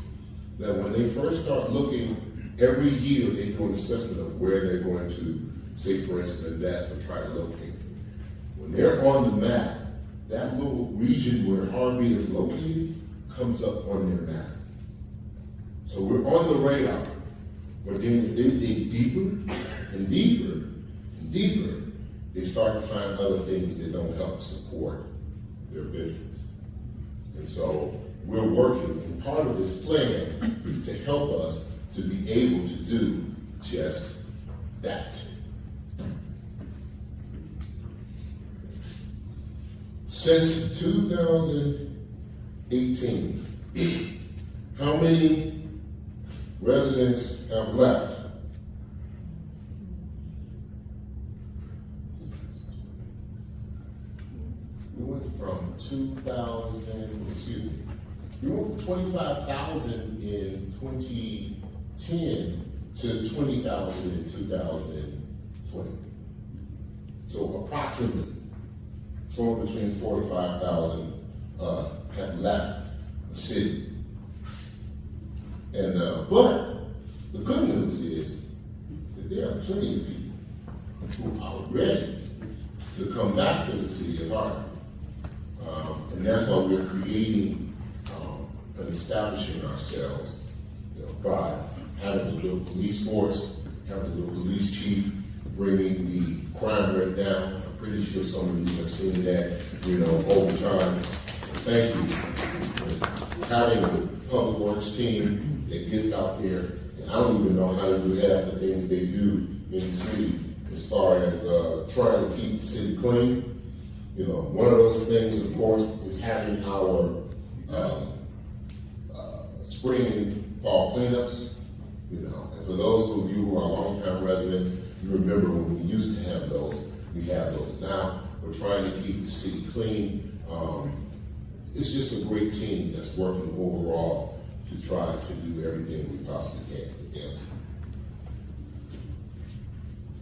that when they first start looking, every year they do an assessment of where they're going to, say for instance, invest or try to locate. When they're on the map, that little region where Harvey is located comes up on their map. So we're on the radar. But then as they dig deeper and deeper and deeper, they start to find other things that don't help support their business. And so we're working, and part of this plan is to help us to be able to do just that. Since 2018, how many residents have left? We went from 25,000 in 2010 to 20,000 in 2020. So approximately, somewhere between 4,000 to 5,000 have left the city. And but the good news is that there are plenty of people who are ready to come back to the city of Harvey. And that's why we're creating and establishing ourselves by having a little police force, having a little police chief, bringing the crime rate down. I'm pretty sure some of you have seen that, over time. Thank you for having a public works team that gets out there. And I don't even know how to do half the things they do in the city as far as trying to keep the city clean. One of those things, of course, is having our spring and fall cleanups. And for those of you who are longtime residents, you remember when we used to have those. We have those now. We're trying to keep the city clean. It's just a great team that's working overall to try to do everything we possibly can for them.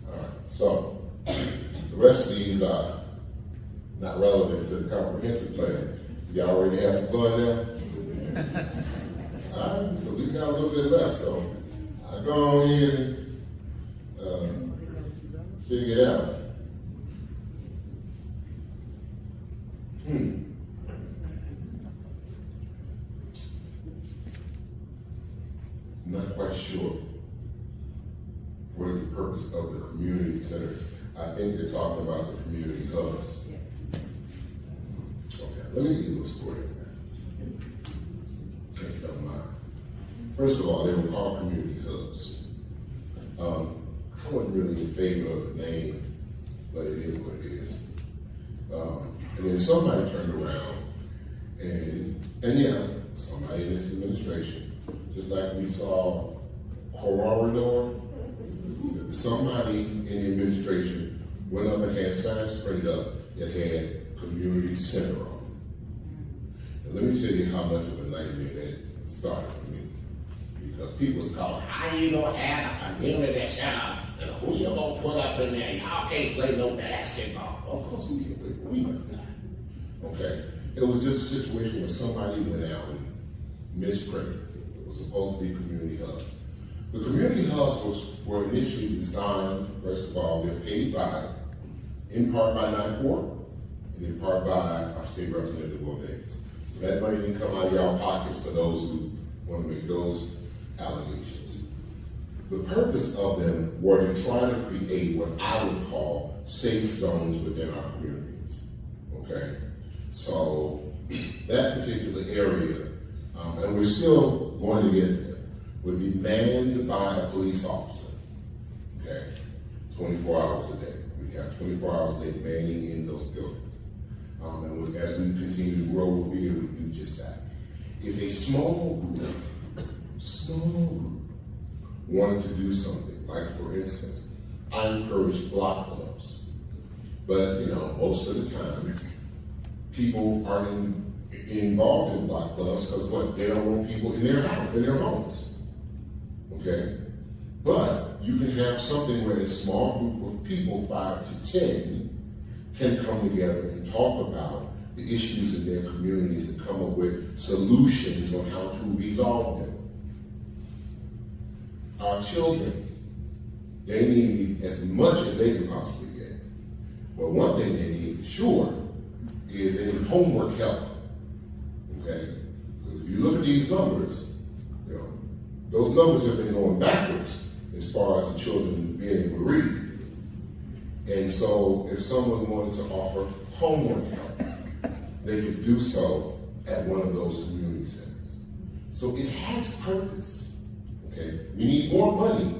All right, so the rest of these are not relevant to the comprehensive plan. So y'all already have some fun now? All right, so we got a little bit left, so I'll go on here and figure it out. I'm not quite sure what is the purpose of the community center. I think they're talking about the community hubs. Okay, let me give you a little story on that. If you don't mind. First of all, they were called community hubs. I wasn't really in favor of the name, but it is what it is. And then somebody turned around and somebody in this administration, just like we saw corridor, somebody in the administration went up and had signs printed up that had community center on it. And let me tell you how much of a nightmare that started for me. Because people was calling, how you gonna have a community center? And who you gonna put up in there? Y'all can't play no basketball. of course we know that. Okay? It was just a situation where somebody went out and misprinted. It was supposed to be community hubs. The community hubs were initially designed, first of all, they're paid by, in part by NIPOR, and in part by our state representative Will Davis. That money didn't come out of y'all pockets for those who want to make those allegations. The purpose of them were to try to create what I would call safe zones within our communities. Okay? So that particular area, and we're still going to get there, would be manned by a police officer. Okay? 24 hours a day. We have 24 hours a day manning in those buildings. And as we continue to grow, we'll be able to do just that. If a small group wanted to do something, like for instance, I encourage block clubs, but most of the time, people aren't involved in block clubs because what? They don't want people in their house, in their homes. Okay? But you can have something where a small group of people, 5 to 10, can come together and talk about the issues in their communities and come up with solutions on how to resolve them. Our children, they need as much as they can possibly get. But one thing they need for sure is they need homework help. Okay? Because if you look at these numbers, those numbers have been going backwards as far as the children being able to read. And so if someone wanted to offer homework help, they could do so at one of those community centers. So it has purpose. Okay? We need more money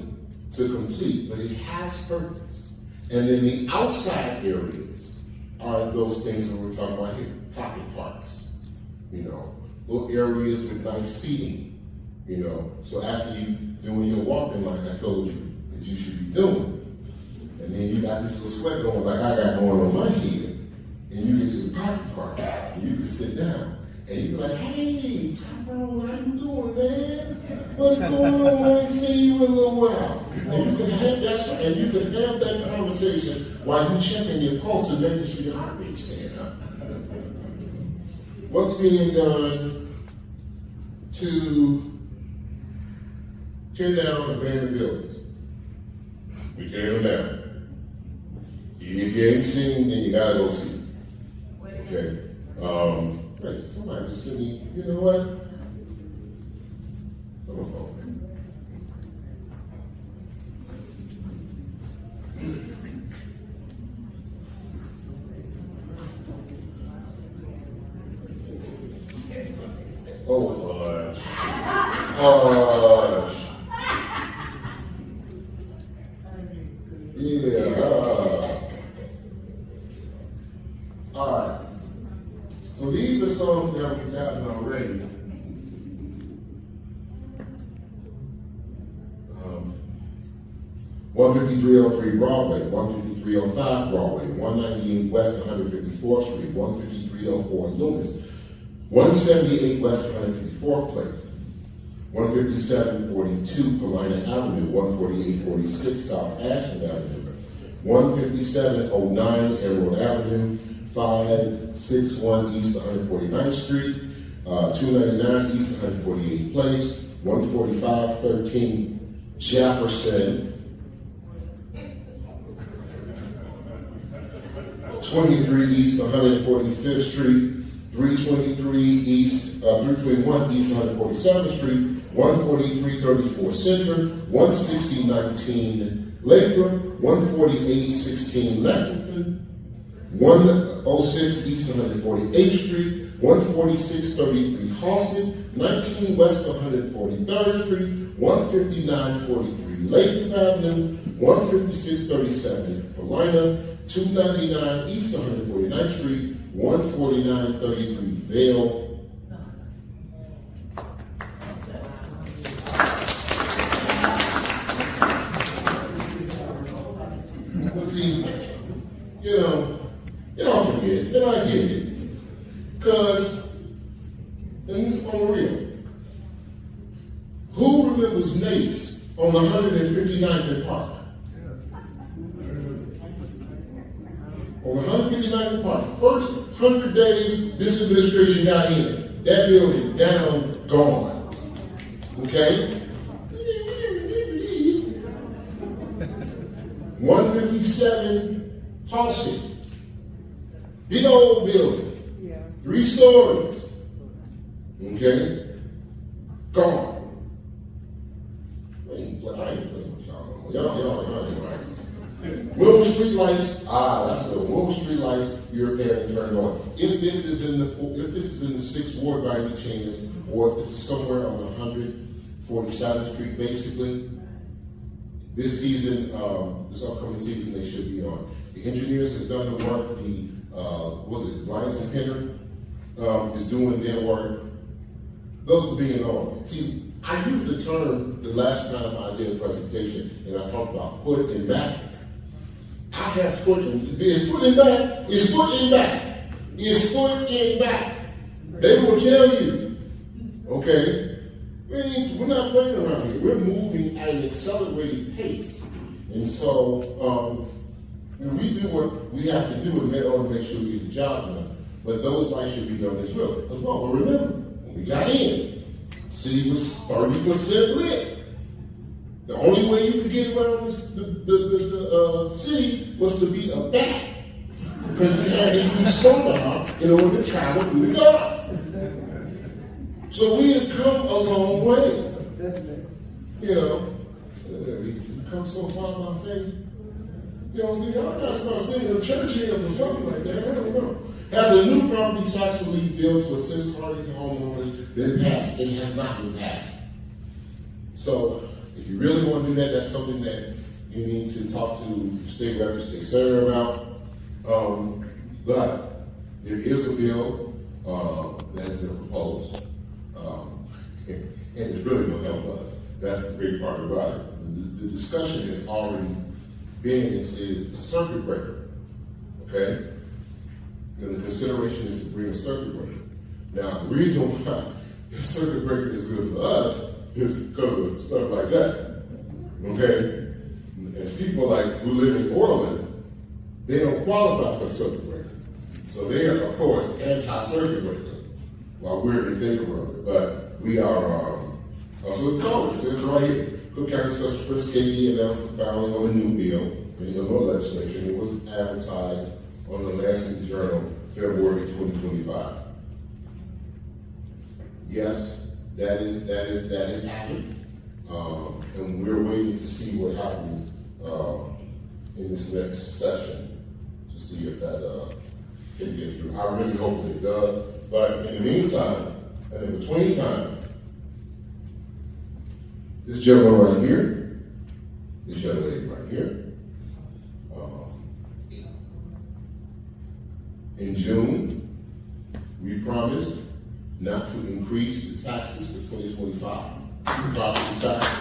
to complete, but it has purpose. And then the outside areas are those things that we're talking about here. Pocket parks, little areas with nice seating, So after you doing your walking like I told you that you should be doing, and then you got this little sweat going like I got going on my head, and you get to the pocket park, and you can sit down, and you be like, hey, Tyrone, how you doing, man? What's going on? I ain't seen you in a little while. And you can have that conversation while you checking your pulse and making sure your heart rate's staying up. What's being done to tear down abandoned buildings? We tear them down. If you ain't seen, then you gotta go see. Okay. Right. Somebody just sent me. You know what? I'm a phone. Oh, yeah. All right. So these are some that we've gotten already. 15303 Broadway, 15305 Broadway, 198 West 154th Street, 15304 Loomis, 178 West 154th Place, 15742 Paulina Avenue, 14846 South Ashland Avenue, 15709 Emerald Avenue, 561 East 149th Street, 299 East 148th Place, 14513 Jefferson, 23 East 145th Street, 321 East 147th Street, 14334 Center, 16019 Lathrop, 14816 Lexington, 106 East 148th Street, 14633 Halsted, 19 West 143rd Street, 15943 Lathrop Avenue, 15637 Paulina, 299 East 149th Street, 14933 Vale. But see, y'all forget it, and I get it. Because, and it's unreal. Who remembers Nate's on the 159th and Park? On the 159th part, first 100 days this administration got in, that building down, gone. Okay? 157 Halsey. Big old building. 3 stories. Okay? Gone. I ain't playing with y'all no more. Y'all ain't right. Willow Street lights, that's the Willow Street lights you're paying to turn on. If this is in the 6th Ward by any chance, or if this is somewhere on 147th Street, basically, this season, this upcoming season, they should be on. The engineers have done the work. Lyons and Penner is doing their work. Those are being on. See, I used the term the last time I did a presentation, and I talked about foot and back. I have foot and it's foot and back. It's foot and back. It's foot and back. They will tell you, okay, we're not playing around here. We're moving at an accelerated pace. And so we do what we have to do in order to make sure we get the job done. But those lights should be done as well. But remember, when we got in, the city was 30% lit. The only way you could get around the city was to be a bat. Because you had to use sonar in order to travel through the dark. So we have come a long way. You know, we've come so far in our faith. You know, y'all got to start singing the church hymns or something like that. I don't know. Has a new property tax relief bill to assist Harvey homeowners been passed? It has not been passed. So, if you really want to do that, that's something that you need to talk to state reps, state senator about. But there is a bill that has been proposed, and it's really going to help us. That's the big part about it. The discussion has already been, it's a circuit breaker, okay? And the consideration is to bring a circuit breaker. Now, the reason why the circuit breaker is good for us is because of stuff like that, okay? And people who live in Orland, they don't qualify for circuit breaker. So they are, of course, anti-circuit breaker, while we're in favor of it. But we are, so it's called, it says right here, Cook County Social First KD announced the filing of a new bill in the Illinois legislature. It was advertised on the Lansing Journal, February 2025. Yes, that is happening. And we're waiting to see what happens in this next session to see if that can get through. I really hope it does. But in the meantime, and in between time, this gentleman right here, this young lady right here, in June, we promised not to increase the taxes for 2025, property taxes.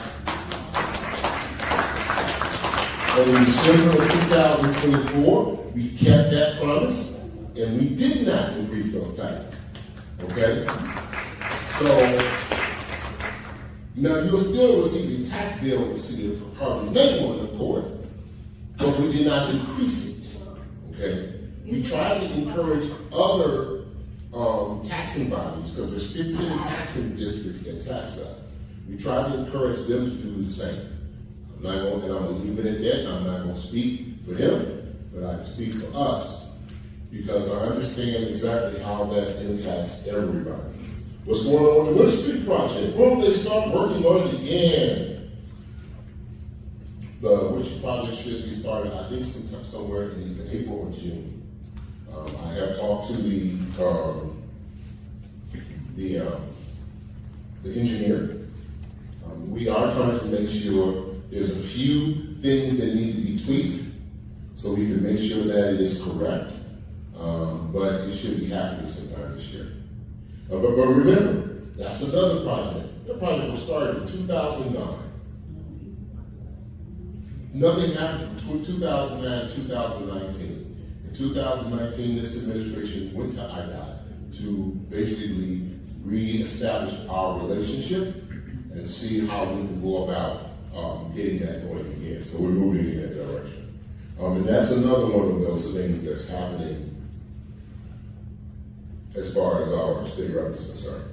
And in December of 2024, we kept that promise, and we did not increase those taxes, okay? So, now you'll still receive a tax bill with the city of Harvey's name on it, of course, but we did not increase it, okay? We tried to encourage other taxing bodies, because there's 15 taxing districts that tax us. We tried to encourage them to do the same. I'm going to leave it at that. I'm not going to speak for him, but I can speak for us, because I understand exactly how that impacts everybody. What's going on with the Wood Street project? Well, they start working on it again. The Wood Street project should be started, I think, sometime somewhere in either April or June. I have talked to the engineer. We are trying to make sure there's a few things that need to be tweaked so we can make sure that it is correct. But it should be happening sometime this year. But remember, that's another project. That project was started in 2009. Nothing happened from 2009 to 2019. In 2019, this administration went to IDOT to basically reestablish our relationship and see how we can go about getting that going again. So we're moving in that direction. And that's another one of those things that's happening as far as our state rep is concerned.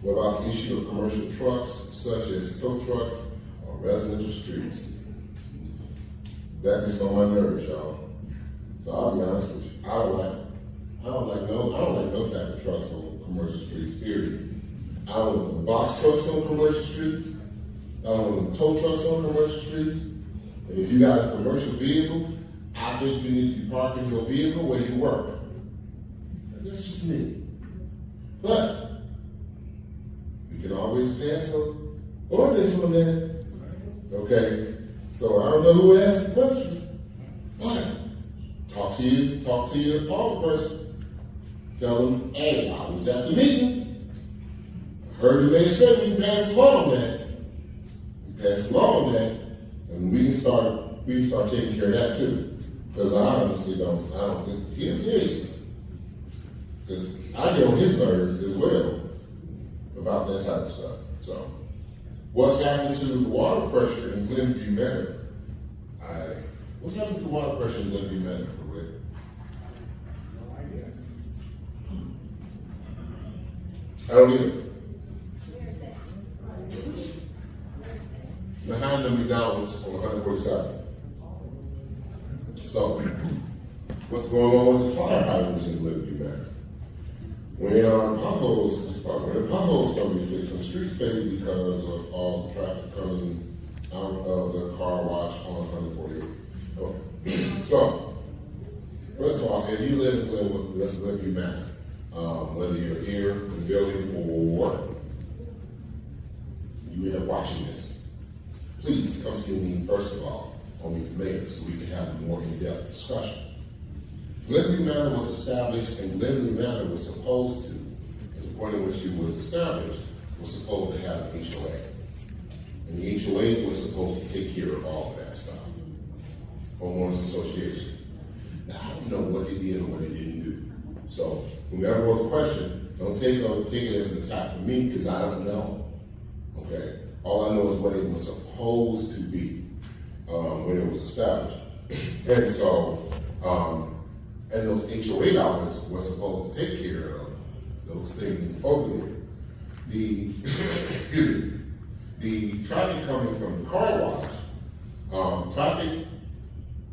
What about the issue of commercial trucks, such as tow trucks on residential streets? That gets on my nerves, y'all. So I'll be honest with you. I don't like no type of trucks on commercial streets, period. I don't want the box trucks on commercial streets. I don't want the tow trucks on commercial streets. And if you got a commercial vehicle, I think you need to be parking your vehicle where you work. And that's just me. But you can always pass some ordinance on that. Okay? So I don't know who asked the question. But talk to your department person. Tell them, hey, I was at the meeting. I heard the mayor say we can pass along that. We pass along that, and we can start taking care of that too. Because I honestly don't he'll tell you. Because I get on his nerves as well about that type of stuff. So, what's happening to the water pressure in Glenview Manor? What's happening to the water pressure in Glenview Manor? No idea. I don't either. Where is that? Behind the McDonald's on 147. So, what's going on with the fire hydrants in Glenview Manor? When the potholes come to be fixed, the streets paved because of all the traffic coming out of the car wash on 148. Okay. So, first of all, if you live in Glenview Manor, whether you're here in the building or you end up watching this, please come see me first of all on the mayor so we can have a more in-depth discussion. Glenview Manor was established, and Glenview Manor was supposed to, at the point in which it was established, was supposed to have an HOA. And the HOA was supposed to take care of all of that stuff. Homeowners Association. Now, I don't know what they did or what they didn't do. So, whoever wrote the question, don't take it as an attack from me, because I don't know. Okay? All I know is what it was supposed to be when it was established. And so, and those HOA dollars were supposed to take care of those things over there. The traffic coming from the car wash, traffic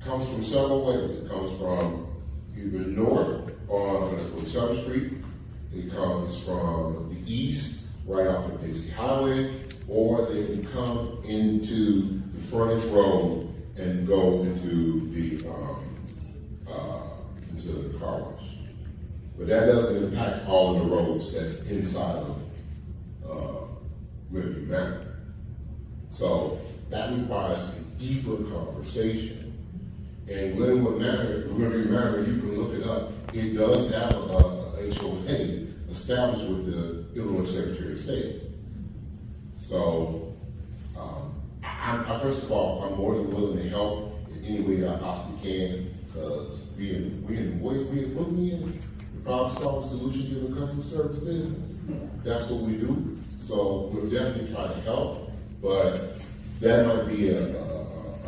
comes from several ways. It comes from either north on 47th Street, it comes from the east, right off of Dixie Highway, or they can come into the frontage road and go into the car wash. But that doesn't impact all of the roads that's inside of Glenview Manor. So that requires a deeper conversation. And Glenview Manor, you can look it up. It does have a HOA established with the Illinois Secretary of State. So, first of all, I'm more than willing to help in any way that I possibly can, because we in the problem solving solution giving customer service business. That's what we do. So we'll definitely try to help, but that might be a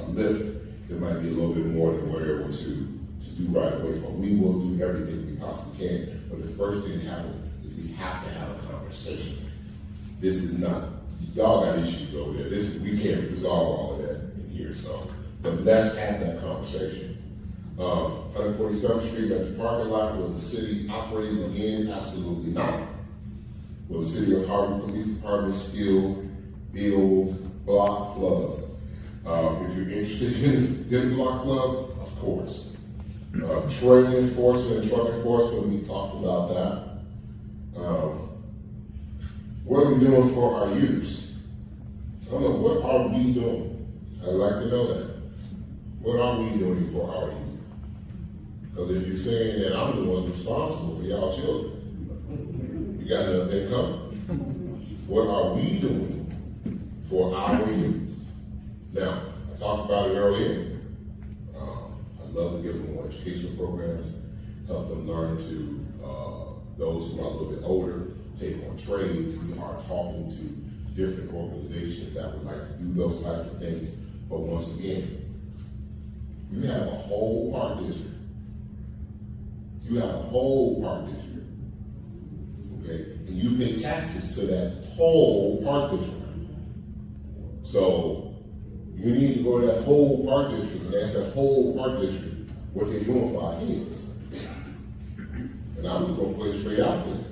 lift that might be a little bit more than we're able to do right away. But we will do everything we possibly can. But the first thing that happens is we have to have a conversation. This is not, y'all got issues over there. We can't resolve all of that in here. So, but let's have that conversation. 147th Street, that's the parking lot. Will the city operate again? Absolutely not. Will the city of Harvey Police Department still build block clubs? If you're interested in block club, of course. Training enforcement and truck enforcement, we talked about that. What are we doing for our youths? I don't know, what are we doing? I'd like to know that. What are we doing for our youth? Because if you're saying that I'm the one responsible for y'all children, you got another thing coming. What are we doing for our youth? Now, I talked about it earlier. I'd love to give them more educational programs, help them learn to, those who are a little bit older, take on trades. We are talking to different organizations that would like to do those types of things. But once again, You have a whole park district. You have a whole park district. Okay? And you pay taxes to that whole park district. So you need to go to that whole park district and ask that whole park district what they're doing for our kids. And I'm just gonna put it straight out there.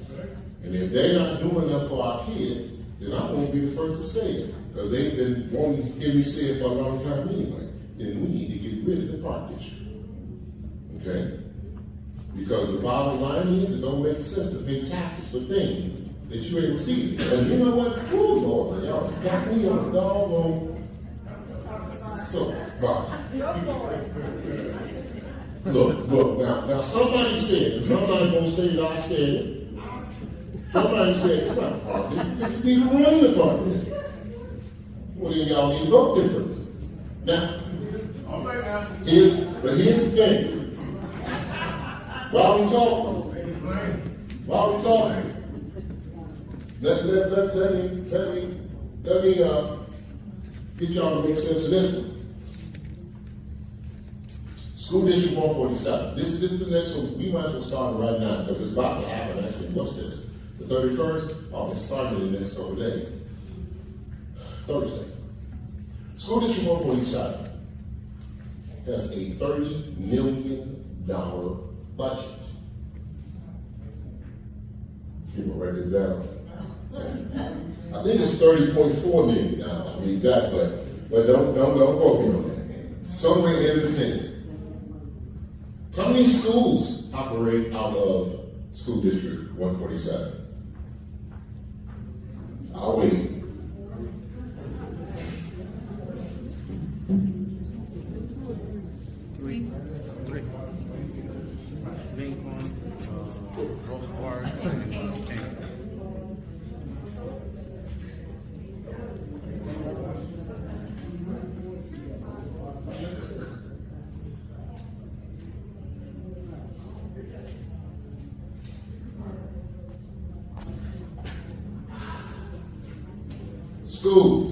And if they're not doing enough for our kids, then I won't be the first to say it. Because they've been wanting to hear me say it for a long time anyway. Then we need to get rid of the park district. Okay? Because the bottom line is it don't make sense to pay taxes for things that you ain't receiving. And you know what? Oh Lord, y'all got me on the doggone. So, Bob. Look, now somebody said, somebody gonna say that I said it. Somebody said it's not a park district, it's people running the park district. Well, then y'all need to vote differently. Now, here's the thing. While we talking, let me get y'all to make sense of this one. School District 147. This is the next one. We might as well start right now because it's about to happen. Actually, what's this? The 31st? Oh, it's starting in the next couple of days. Thursday. School District 147 has a $30 million budget. You can write it down. I think it's $30.4 million to be exact, but don't quote me on that. Somewhere in between. How many schools operate out of School District 147? I'll wait. Three. Lincoln, Rose Park, and Tank. Schools,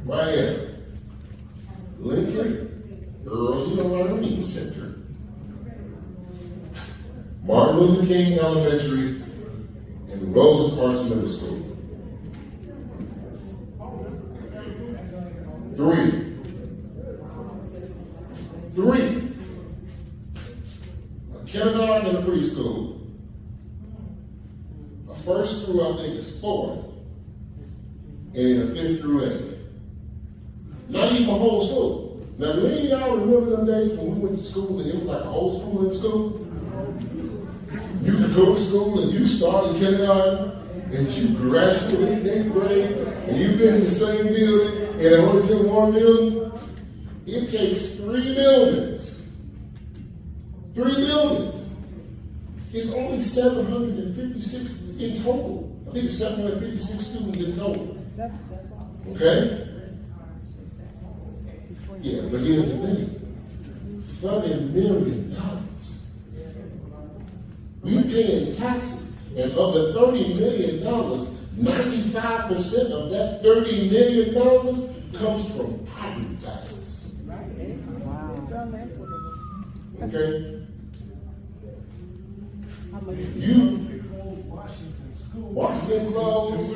right here. Lincoln Early Learning Center, Martin Luther King Elementary, and Rosa Parks Middle School. 3. A kindergarten and a preschool. A first through, I think, is 4th. And a 5th through 8th. Not even a whole school. Now, do any of y'all remember them days when we went to school and it was like a whole school in school? You could go to school and you started kindergarten and you graduated 8th grade and you've been in the same building and it only took one building. It takes 3 buildings. 3 buildings. It's only 756 in total. I think it's 756 students in total. Okay? Yeah, but here's the thing. $30 million. We pay in taxes, and of the $30 million, 95% of that $30 million comes from property taxes. Okay? Washington closed,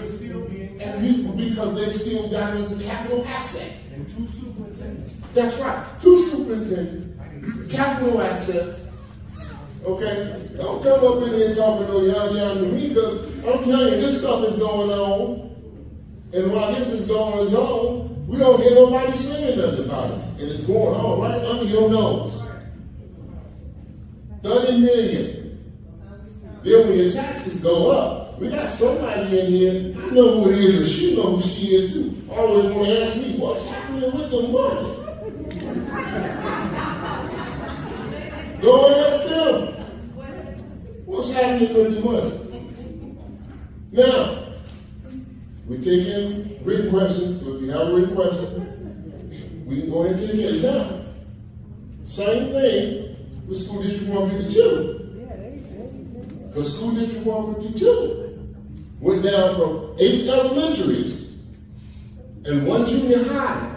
and because they still got it as a capital asset. And 2 superintendents. That's right, 2 superintendents, capital assets. Okay, don't come up in here talking no yah to me because I'm telling you this stuff is going on, and while this is going on, we don't hear nobody saying nothing about it, and it's going on right under your nose. 30 million. Then when your taxes go up, we got somebody in here, I know who it is, and she knows who she is too. Always want to ask me, what's happening with the money? Go ask them. What's happening with the money? Now, we take in written questions, so if you have a written question, we can go ahead and take it down. Same thing with School District 152. Because School District 152 went down from 8 elementaries and 1 junior high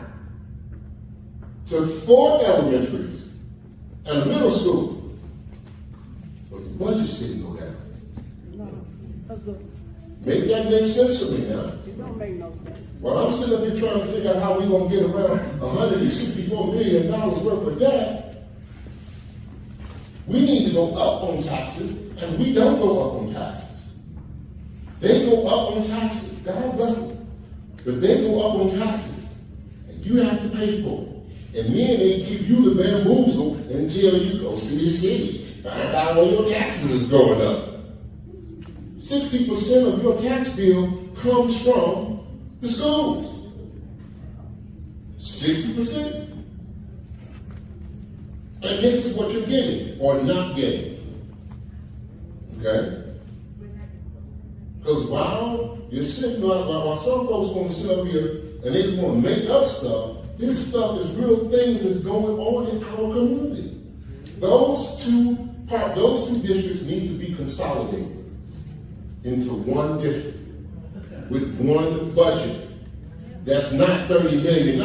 to 4 elementaries and a middle school. But the budget didn't go down. Make that make sense to me now. It don't make no sense. Well, I'm sitting up here trying to figure out how we're going to get around $164 million worth of debt. We need to go up on taxes, and we don't go up on taxes. They go up on taxes. God bless them. But they go up on taxes, and you have to pay for it. And then they give you the bamboozle and tell you, go see the city. Find out where your taxes is going up. 60% of your tax bill comes from the schools. 60%. And this is what you're getting or not getting. Okay? Because while you're sitting, while some folks want to sit up here and they just want to make up stuff, this stuff is real things that's going on in our community. Those two districts need to be consolidated into one district with one budget. That's not $30 million.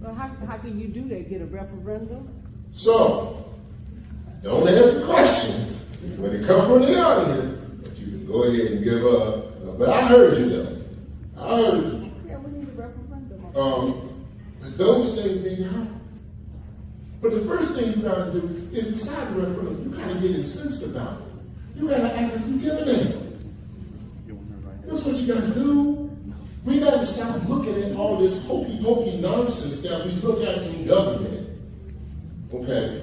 Well, how can you do that? Get a referendum? So, don't ask questions when they come from the audience, but you can go ahead and give up. But I heard you though. I heard you. Yeah, we need a referendum. But those things need to happen. But the first thing you gotta do is, besides the referendum, you gotta get incensed about it. You gotta act like you give a damn. That's what you gotta do. We gotta stop looking at all this hokey-pokey nonsense that we look at in government. Okay?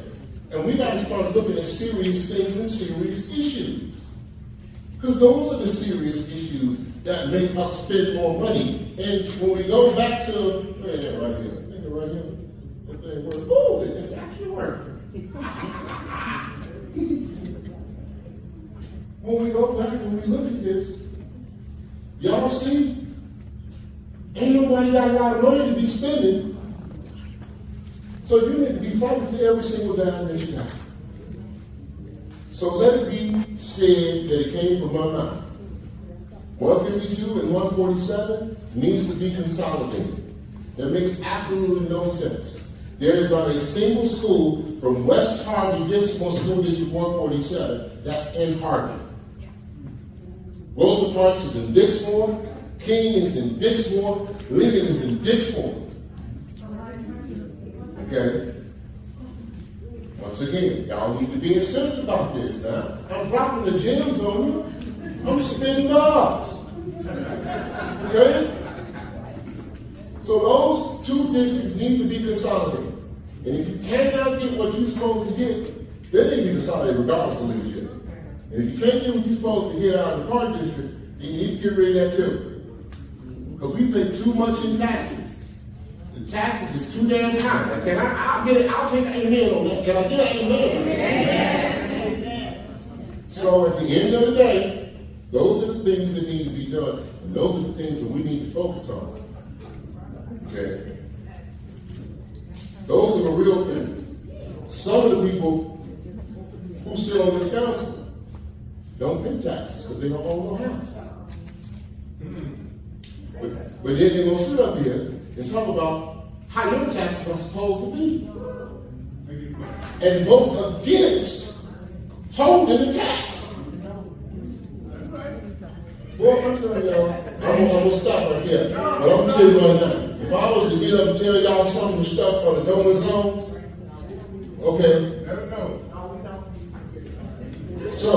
And we gotta start looking at serious things and serious issues. Because those are the serious issues that make us spend more money. And when we go back to, right here, right here, that thing works. Oh, it's actually working. When we go back and we look at this, y'all see, ain't nobody got a lot of money to be spending. So you need to be fighting for every single dime that you got. So let it be said that it came from my mouth. 152 and 147 needs to be consolidated. That makes absolutely no sense. There is not a single school from West Harvey District School District 147 that's in Harvey. Rosa Parks is in Dixmoor, King is in Dixmoor, Lincoln is in Dixmoor. Okay? Once again, y'all need to be incensed about this now. I'm dropping the gems on you. I'm spending dollars. Okay? So those two districts need to be consolidated. And if you cannot get what you're supposed to get, they need to be consolidated regardless of leadership. And if you can't get what you're supposed to get out of the park district, then you need to get rid of that too. Because we pay too much in taxes. The taxes is too damn high. Now, I'll take an amen on that. Can I get an amen? Amen. So at the end of the day, those are the things that need to be done. And those are the things that we need to focus on. Okay? Those are the real things. Some of the people who sit on this council don't pay taxes because they don't own no house. But then they're going to sit up here and talk about how your taxes are supposed to be. And vote against holding the tax. Before I'm going to stop right there. But I'm going to tell you right now. If I was to get up and tell y'all some of the stuff on the donor zones, okay? So,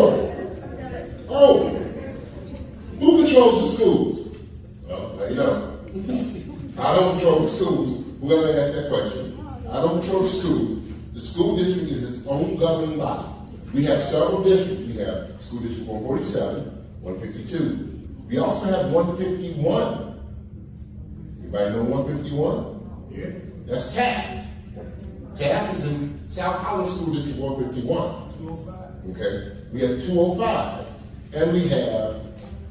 who controls the schools? Well, now you know. I don't control the schools. Whoever asked that question. I don't control the schools. The school district is its own governing body. We have several districts. We have School District 147, 152. We also have 151. Anybody know 151? Yeah. That's Taft. Taft is in South Holland School District 151. 205. Okay. We have 205. And we have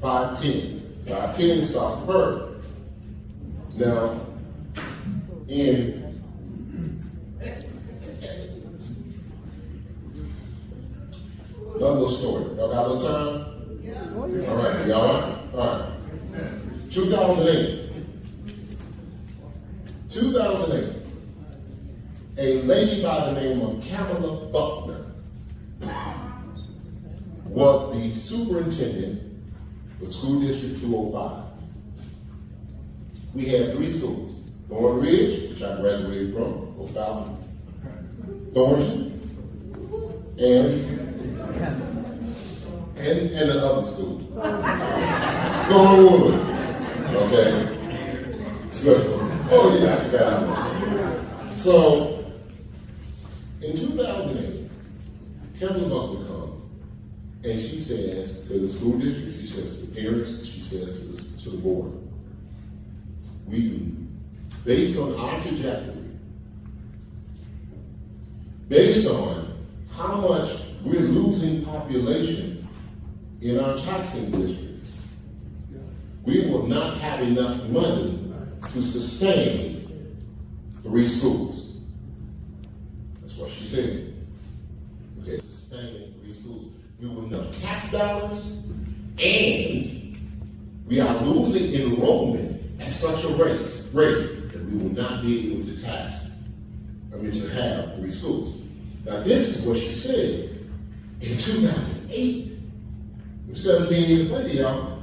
510. 510 is South Suburban. Now, in another little story. Y'all got a little time? Yeah. All right. Y'all all right? 2008. a lady by the name of Kamala Buckner was the superintendent for School District 205. We had 3 schools: Thorn Ridge, which I graduated from, Oak Falcons, Thornton, and the other school, Thornwood. Okay. So, oh yeah, I got it. So, in 2008, Kevin Buckner comes and she says to the school district, she says to the parents, she says to the board, we do, based on our trajectory, based on how much we're losing population in our taxing districts, we will not have enough money to sustain 3 schools. That's what she said. Okay, sustaining 3 schools. We will have enough tax dollars, and we are losing enrollment at such a rate that we will not be able to to have 3 schools. Now this is what she said in 2008. 17 years later, y'all.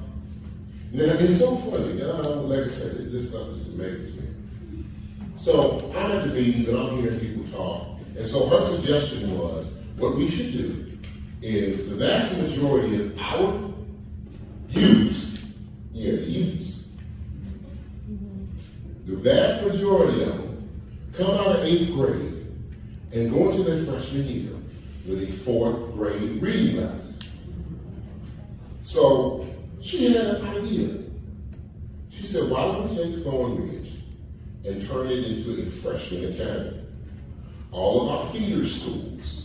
Now, it's so funny. Like I said, this stuff just amazes me. So I'm at the meetings and I'm hearing people talk. And so her suggestion was, what we should do is the vast majority of our youths, the vast majority of them come out of 8th grade and go into their freshman year with a 4th grade reading level. So she had an idea. She said, why don't we take Thorn Ridge and turn it into a freshman academy? All of our feeder schools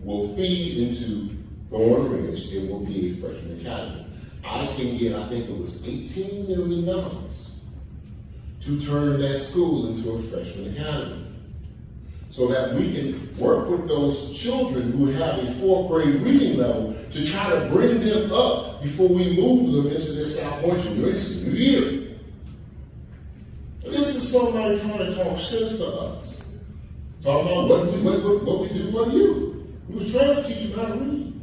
will feed into Thorn Ridge. It will be a freshman academy. I can get, I think it was $18 million to turn that school into a freshman academy, so that we can work with those children who have a 4th grade reading level to try to bring them up before we move them into this South Point University New Year. And this is somebody trying to talk sense to us. Talking about what we do for you. We was trying to teach you how to read.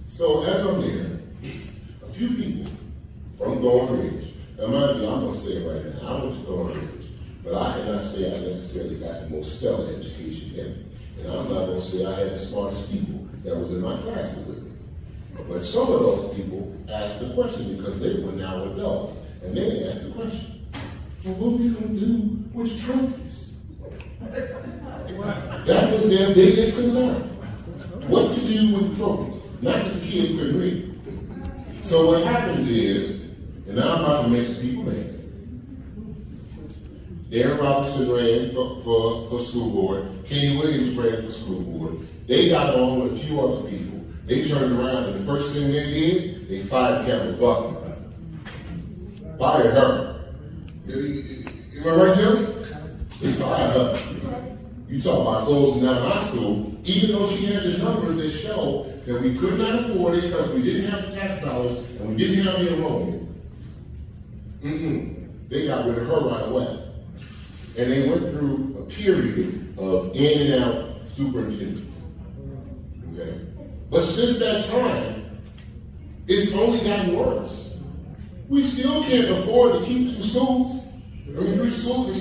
So as I'm there, a few people from Thorn Ridge, now mind you, I'm going to say it right now, I went to Thorn Ridge. But I cannot say I necessarily got the most stellar education ever. And I'm not going to say I had the smartest people that was in my classes with me. But some of those people asked the question because they were now adults. And they asked the question, well, what are we going to do with trophies? That was their biggest concern. What to do with trophies? Not that the kids couldn't read. So what happens is, and now I'm about to make some people mad. Darren Robinson ran for school board. Kenny Williams ran for school board. They got on with a few other people. They turned around and the first thing they did, they fired Kamala Buckner. Fired her. Am I right, Jim? They fired her. You talk about closing down my school, even though she had the numbers that show that we could not afford it because we didn't have the tax dollars and we didn't have the enrollment. They got rid of her right away. And they went through a period of in and out superintendents. Okay? But since that time, it's only gotten worse. We still can't afford to keep 2 schools. 3 schools, we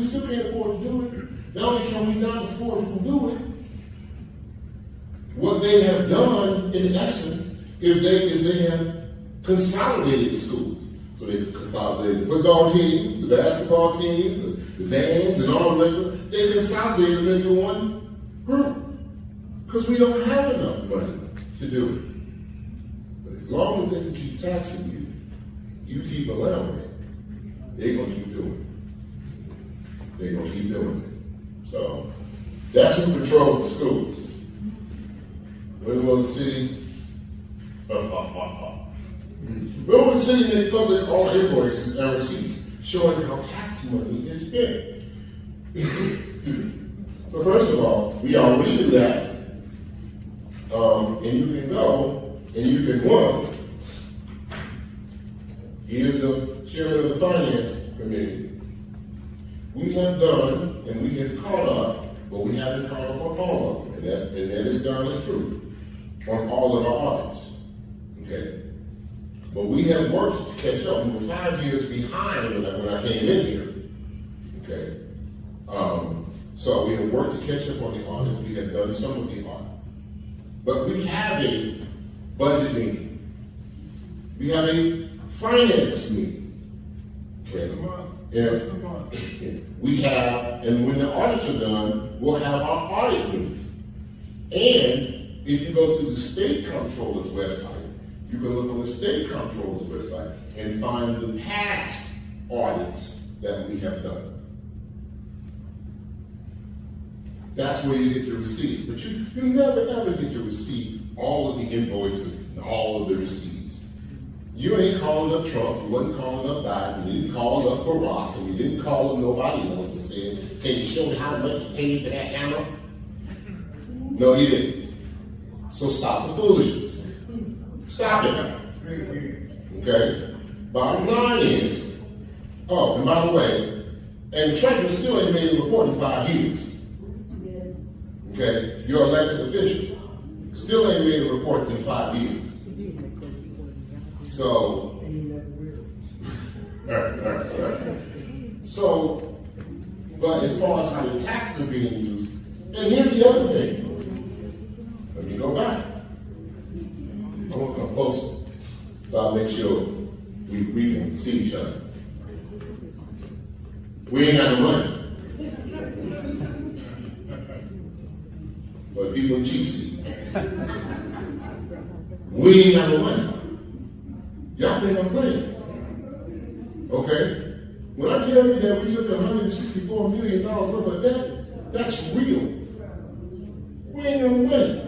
still can't afford to do it. Not only can we not afford to do it, what they have done, in essence, is they have consolidated the schools. So they've consolidated the football teams, the basketball teams, the bands, and all the rest of it. They consolidated them into one group because we don't have enough money to do it. But as long as they can keep taxing you, you keep allowing it, they're going to keep doing it. They're going to keep doing it. So that's who controls the schools. Winwood City, Winwood City made public all invoices and receipts showing how tax money is spent. So first of all, we already do that, and you can go and you can here's the chairman of the finance committee. we have done, and we have caught up, but we haven't caught up on all of them. And that is done as true on all of our audits. Okay? But we have work to catch up. We were 5 years behind when I came in here. Okay? So we have work to catch up on the audits. We have done some of the audits. But we have a budget meeting. We have a finance meeting. Okay? Yeah. We have, and when the audits are done, we'll have our audit meeting. And if you go to the state comptroller's website, you can look on the state comptroller's website and find the past audits that we have done. That's where you get your receipt. But you never ever get to receive all of the invoices and all of the receipts. You ain't calling up Trump, you wasn't calling up Biden, you didn't call up Barack, and you didn't call up nobody else and said, can you show me how much you paid for that hammer? No, he didn't. So stop the foolishness. Stop it. Okay? Bottom line is, oh, and by the way, and the treasurer still ain't made a report in 5 years. Okay? Your elected official still ain't made a report in 5 years. So, so, but as far as how the taxes are being used, and here's the other thing. Let me go back. I'm going to come closer, so I'll make sure we can see each other. We ain't got no money. But people in cheap seats. We ain't got no money. Y'all think I'm playing. Okay? When I tell you that we took $164 million worth of debt, that's real. We ain't got no money.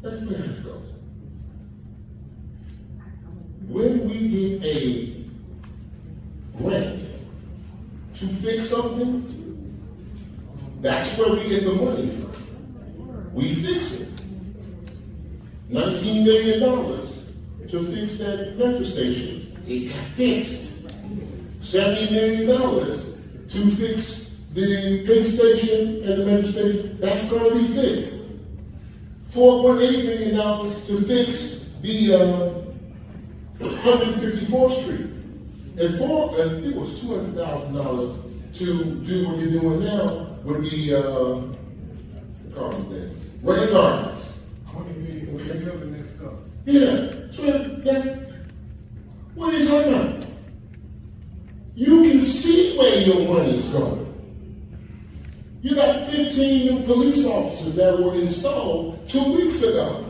Let's be honest, though. When we get a grant to fix something, that's where we get the money from. We fix it. $19 million to fix that metro station. It got fixed. $70 million to fix the pay station and the metro station. That's going to be fixed. $4.8 million to fix the 154th Street. And I think it was $200,000 to do what you're doing now with the rain gardens. Yeah, so that's what are you talking about? You can see where your money is going. You got 15 new police officers that were installed 2 weeks ago.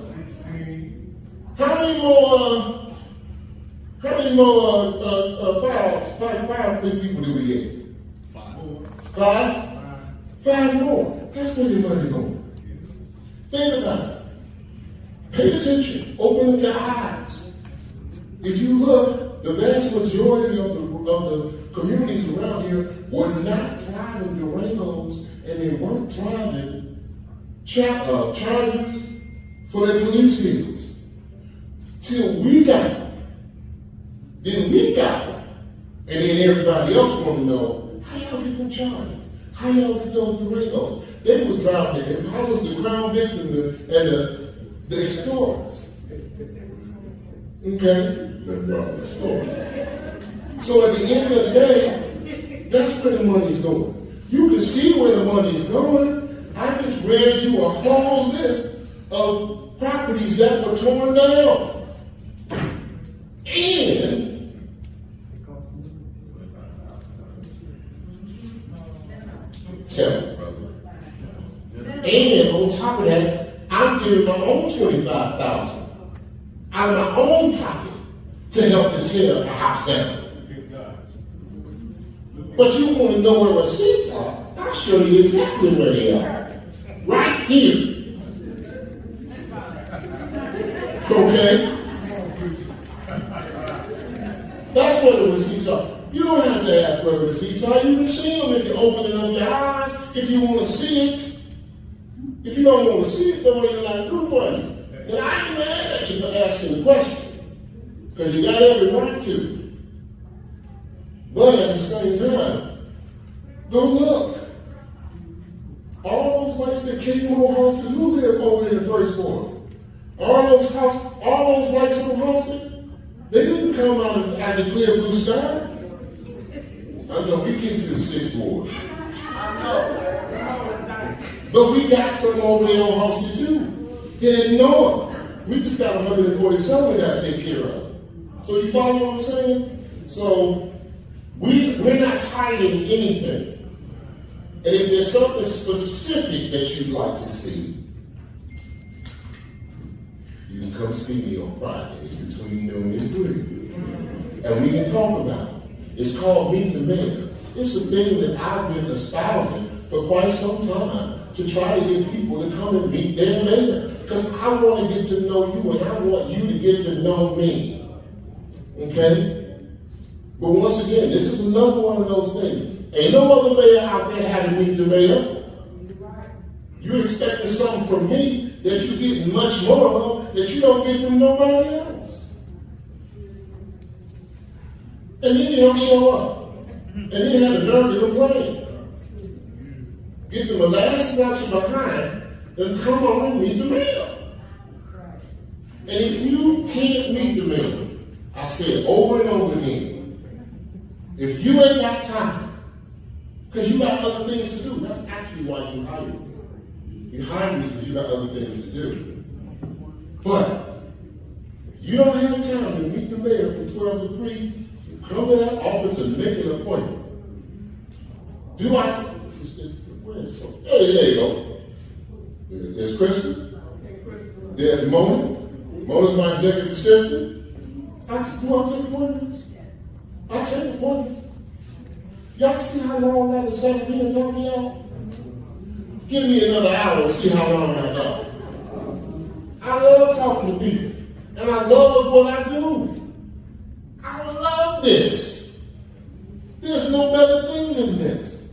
How many more fire people do we get? 5? 5 more. That's where your money going. Think about it. Pay attention. Open up your eyes. If you look, the vast majority of the communities around here were not driving Durangos, and they weren't driving Chargers for their police vehicles. Till we got it. Then we got it. And then everybody else want to know, how y'all get them Chargers? How y'all get those Durangos? They was driving the Impalas, the Crown Vics, and the Explorers. Okay? So at the end of the day, that's where the money's going. You can see where the money's going. I just read you a whole list of properties that were torn down. And tell me, brother. And on top of that, I'm giving my own $25,000 out of my own pocket to help to tear a house down. But you want to know where receipts are? I'll show you exactly where they are. Right here. Okay? That's where the receipts are. You don't have to ask where the receipts are. You can see them if you're opening up your eyes, if you want to see it. If you don't want to see it, don't even like do for you. And I ain't mad at you for asking the question. because you got every right to. But at the same time, go look. All those lights that came on Halsted, who live over in the first floor? All those lights on Halsted, they didn't come out of the clear blue sky. I know we get to the 6th ward. But we got some over there on Halsted too. Yeah, no. We just got 147 we got to take care of. So you follow what I'm saying? So we're not hiding anything. And if there's something specific that you'd like to see, you can come see me on Fridays between noon and 3. And we can talk about it. It's called Meet the Mayor. It's a thing that I've been espousing for quite some time to try to get people to come and meet their mayor. Because I want to get to know you and I want you to get to know me. Okay? But once again, this is another one of those things. Ain't no other mayor out there having Meet the Mayor. You expecting something from me that you get much more of that you don't get from nobody else. And then you don't show up. And then you have the nerve to complain. Get the molasses out your behind and come on and meet the mayor. And if you can't meet the mayor, I say it over and over again, if you ain't got time, because you got other things to do, that's actually why you hired me. You hired me because you got other things to do. But if you don't have time to meet the mayor from 12 to 3, you come to that office and make an appointment. Do I? Where's hey, there you go. There's Kristen. There's Mona. Mona's my executive assistant. Do I take appointments? I take appointments. Y'all see how long that is sitting here and talking to y'all? Give me another hour and see how long I go. I love talking to people. And I love what I do. I love this. There's no better thing than this.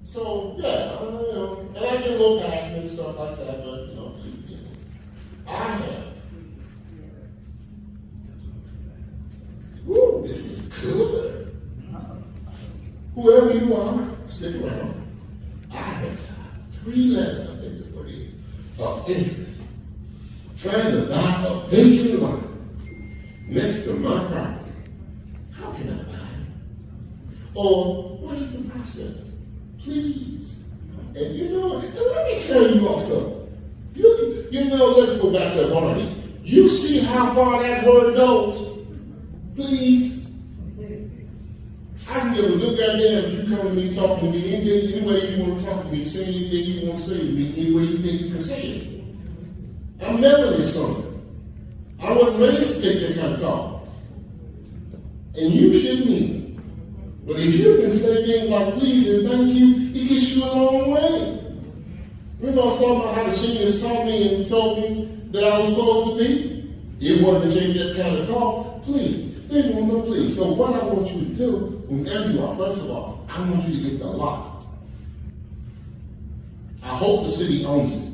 So, yeah, and I get a little passionate and stuff like that, but, I have. Woo, this is good. Whoever you are, stick around. I have 3 letters, I think is what it is, of interest. Trying to buy a vacant lot next to my property. How can I buy it? Or what is the process? Please. And let me tell you also, let's go back to Barney. You see how far that word goes? Please. I can give a good goddamn if you come to me, talking to me, any way you want to talk to me, say anything you want to say to me, any way you think you can say it. I'm never this son. I wasn't raised to take that kind of talk. And you shouldn't either. But if you can say things like please and thank you, it gets you a long way. Remember I was talking about how the seniors taught me and told me that I was supposed to be? It wasn't to take that kind of talk. Please. They want no please. So what I want you to do, whenever you are, first of all, I want you to get the lot. I hope the city owns it.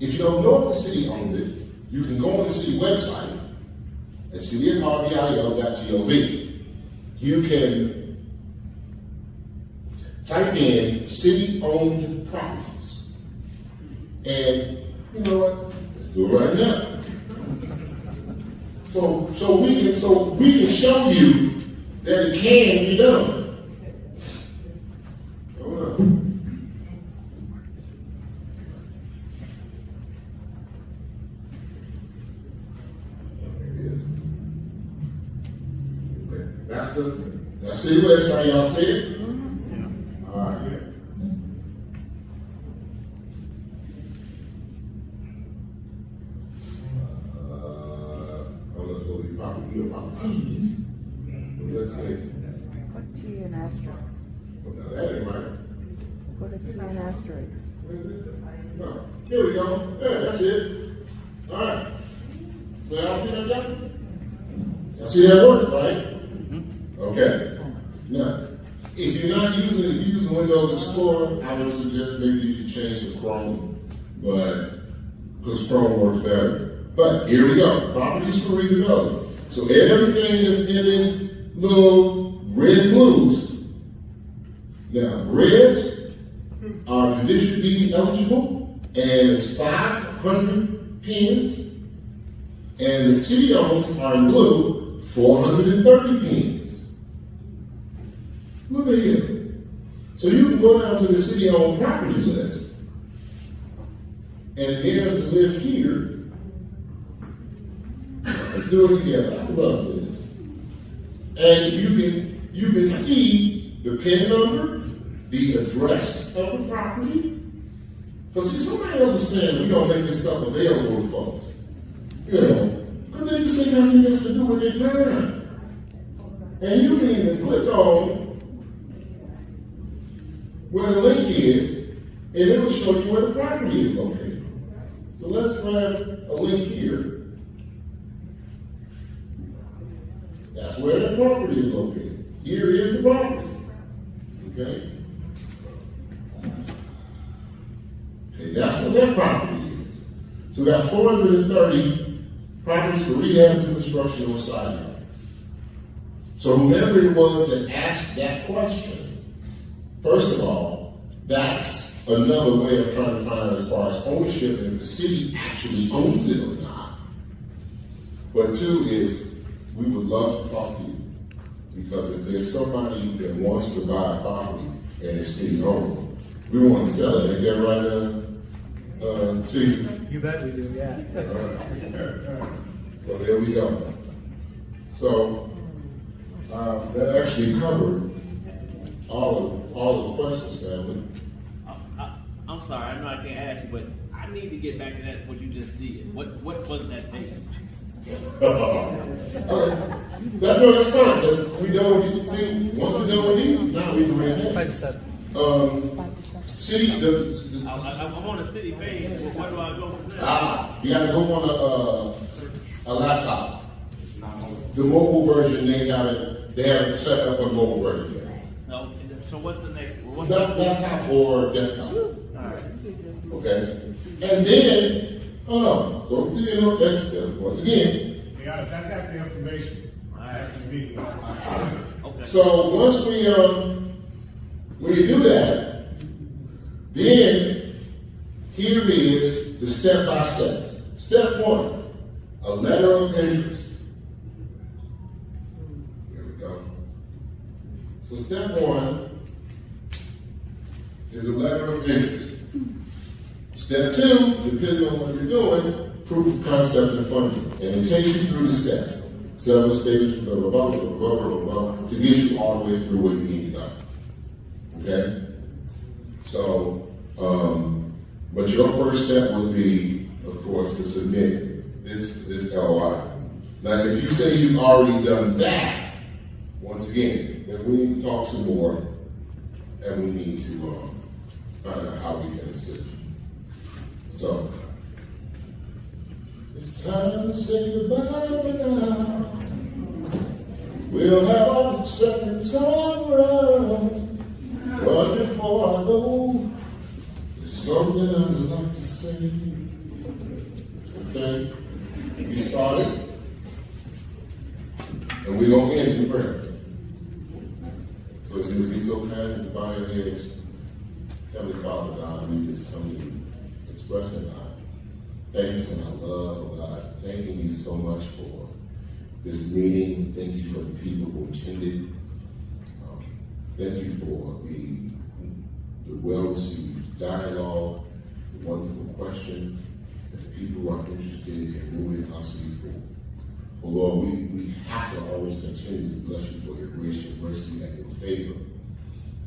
If you don't know if the city owns it, you can go on the city website at cityofharvey.gov. You can type in city-owned properties. And you know what? Let's do it right now. So we can show you that it can be done. Hold on. That's city website, y'all see it? Mm-hmm. All right. Let's go to properties. Let's see. Put T in asterisk. That ain't right. Put a T in asterisk. Where is it? No. Here we go. Yeah, that's it. All right. So y'all see that done? Y'all see that works, right? Okay. Now, if you're using Windows Explorer, I would suggest maybe you should change to Chrome, but because Chrome works better. But here we go. Properties for redevelopment. So everything is in this little red blues. Now, reds are judicial deed eligible, and it's 500 pins. And the city owns are in blue, 430 pins. Look at here. So you can go down to the city-owned property list, and there's a list here. Let's do it together. I love this. And you can see the PIN number, the address of the property. Because see, somebody else is saying we don't make this stuff available to folks. You know, because they just think nothing else to do with their time. And you can even click on where the link is, and it will show you where the property is located. So let's grab a link here. That's where the property is located. Here is the property. Okay? Okay, that's what that property is. So we got 430 properties for rehab and construction or sidewalks. So whoever it was that asked that question, first of all, that's another way of trying to find as far as ownership if the city actually owns it or not. But two is, we would love to talk to you. Because if there's somebody that wants to buy a property and it's city owned, we want to sell it. Ain't that right, T? You bet we do, yeah. So there we go. So that actually covered all of the questions, family. I'm sorry, I know I can't ask you, but I need to get back to that, what you just did. What was that date? Okay. No, that's fine. We done with these things. Once we're done with these, now we can raise hands. 5 to 7. City, I'm on the city page, but where do I go from there? you gotta go on a laptop. The mobile version, they haven't set up for the mobile version yet. No, so what's the next? Laptop or desktop. All right. Okay? And then, so, you know, that's, once again, Yeah, that's got the information. That's the meeting. Okay. so once when you do that, then here is the step-by-steps. Step 1, a letter of interest. Here we go. So step 1 is a letter of interest. Step 2, depending on what you're doing, proof of concept and funding. And it takes you through the steps. Several stages, blah, blah, blah, blah, blah, blah, blah, to get you all the way through what you need to go. Okay? So, but your first step would be, of course, to submit this LOI. Now, if you say you've already done that, once again, then we need to talk some more, and we need to find out how we can assist you. So, it's time to say goodbye for now. We'll have our second time around. But before I go, there's something I'd like to say. Okay? We started, and we're going to end in prayer. So if you'll be so kind as to bow your heads, Heavenly Father God, we just come to you expressing our thanks and our love, oh God. Thanking you so much for this meeting. Thank you for the people who attended. Thank you for the well-received dialogue, the wonderful questions, and the people who are interested in moving us forward. Oh Lord, we have to always continue to bless you for your grace, your mercy, and your favor,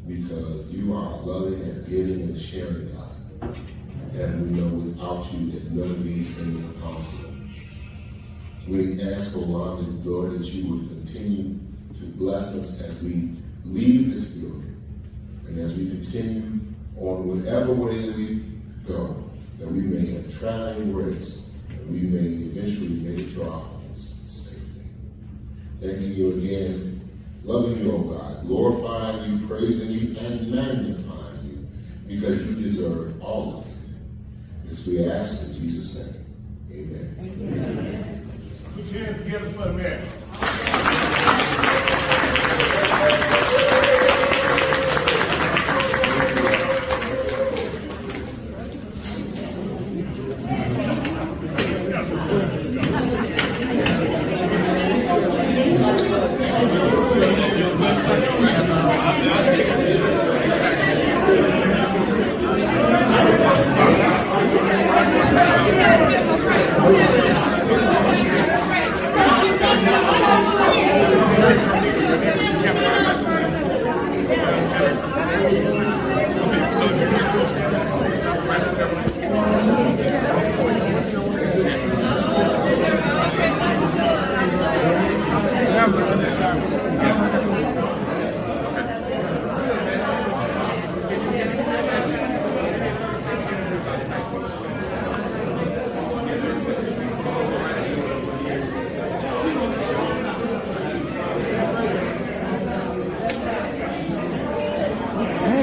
because you are a loving and giving and sharing God. And we know without you that none of these things are possible. We ask, oh Lord, that you would continue to bless us as we leave this building, and as we continue on whatever way we go, that we may have traveling grace, that we may eventually make it to our homes safely. Thanking you again, loving you, oh God, glorifying you, praising you, and magnifying you, because you deserve all of it. This we ask in Jesus' name. Amen. Put your hands together for the mayor.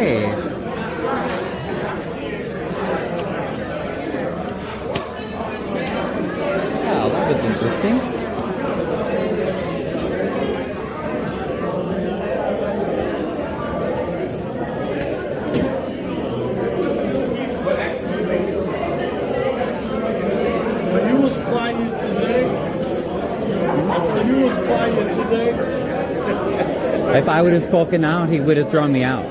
Hey. Wow, that was interesting. When you was quiet today, If I would have spoken out, he would have thrown me out.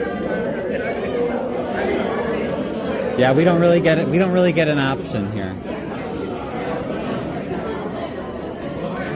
Yeah, we don't really get it. We don't really get an option here.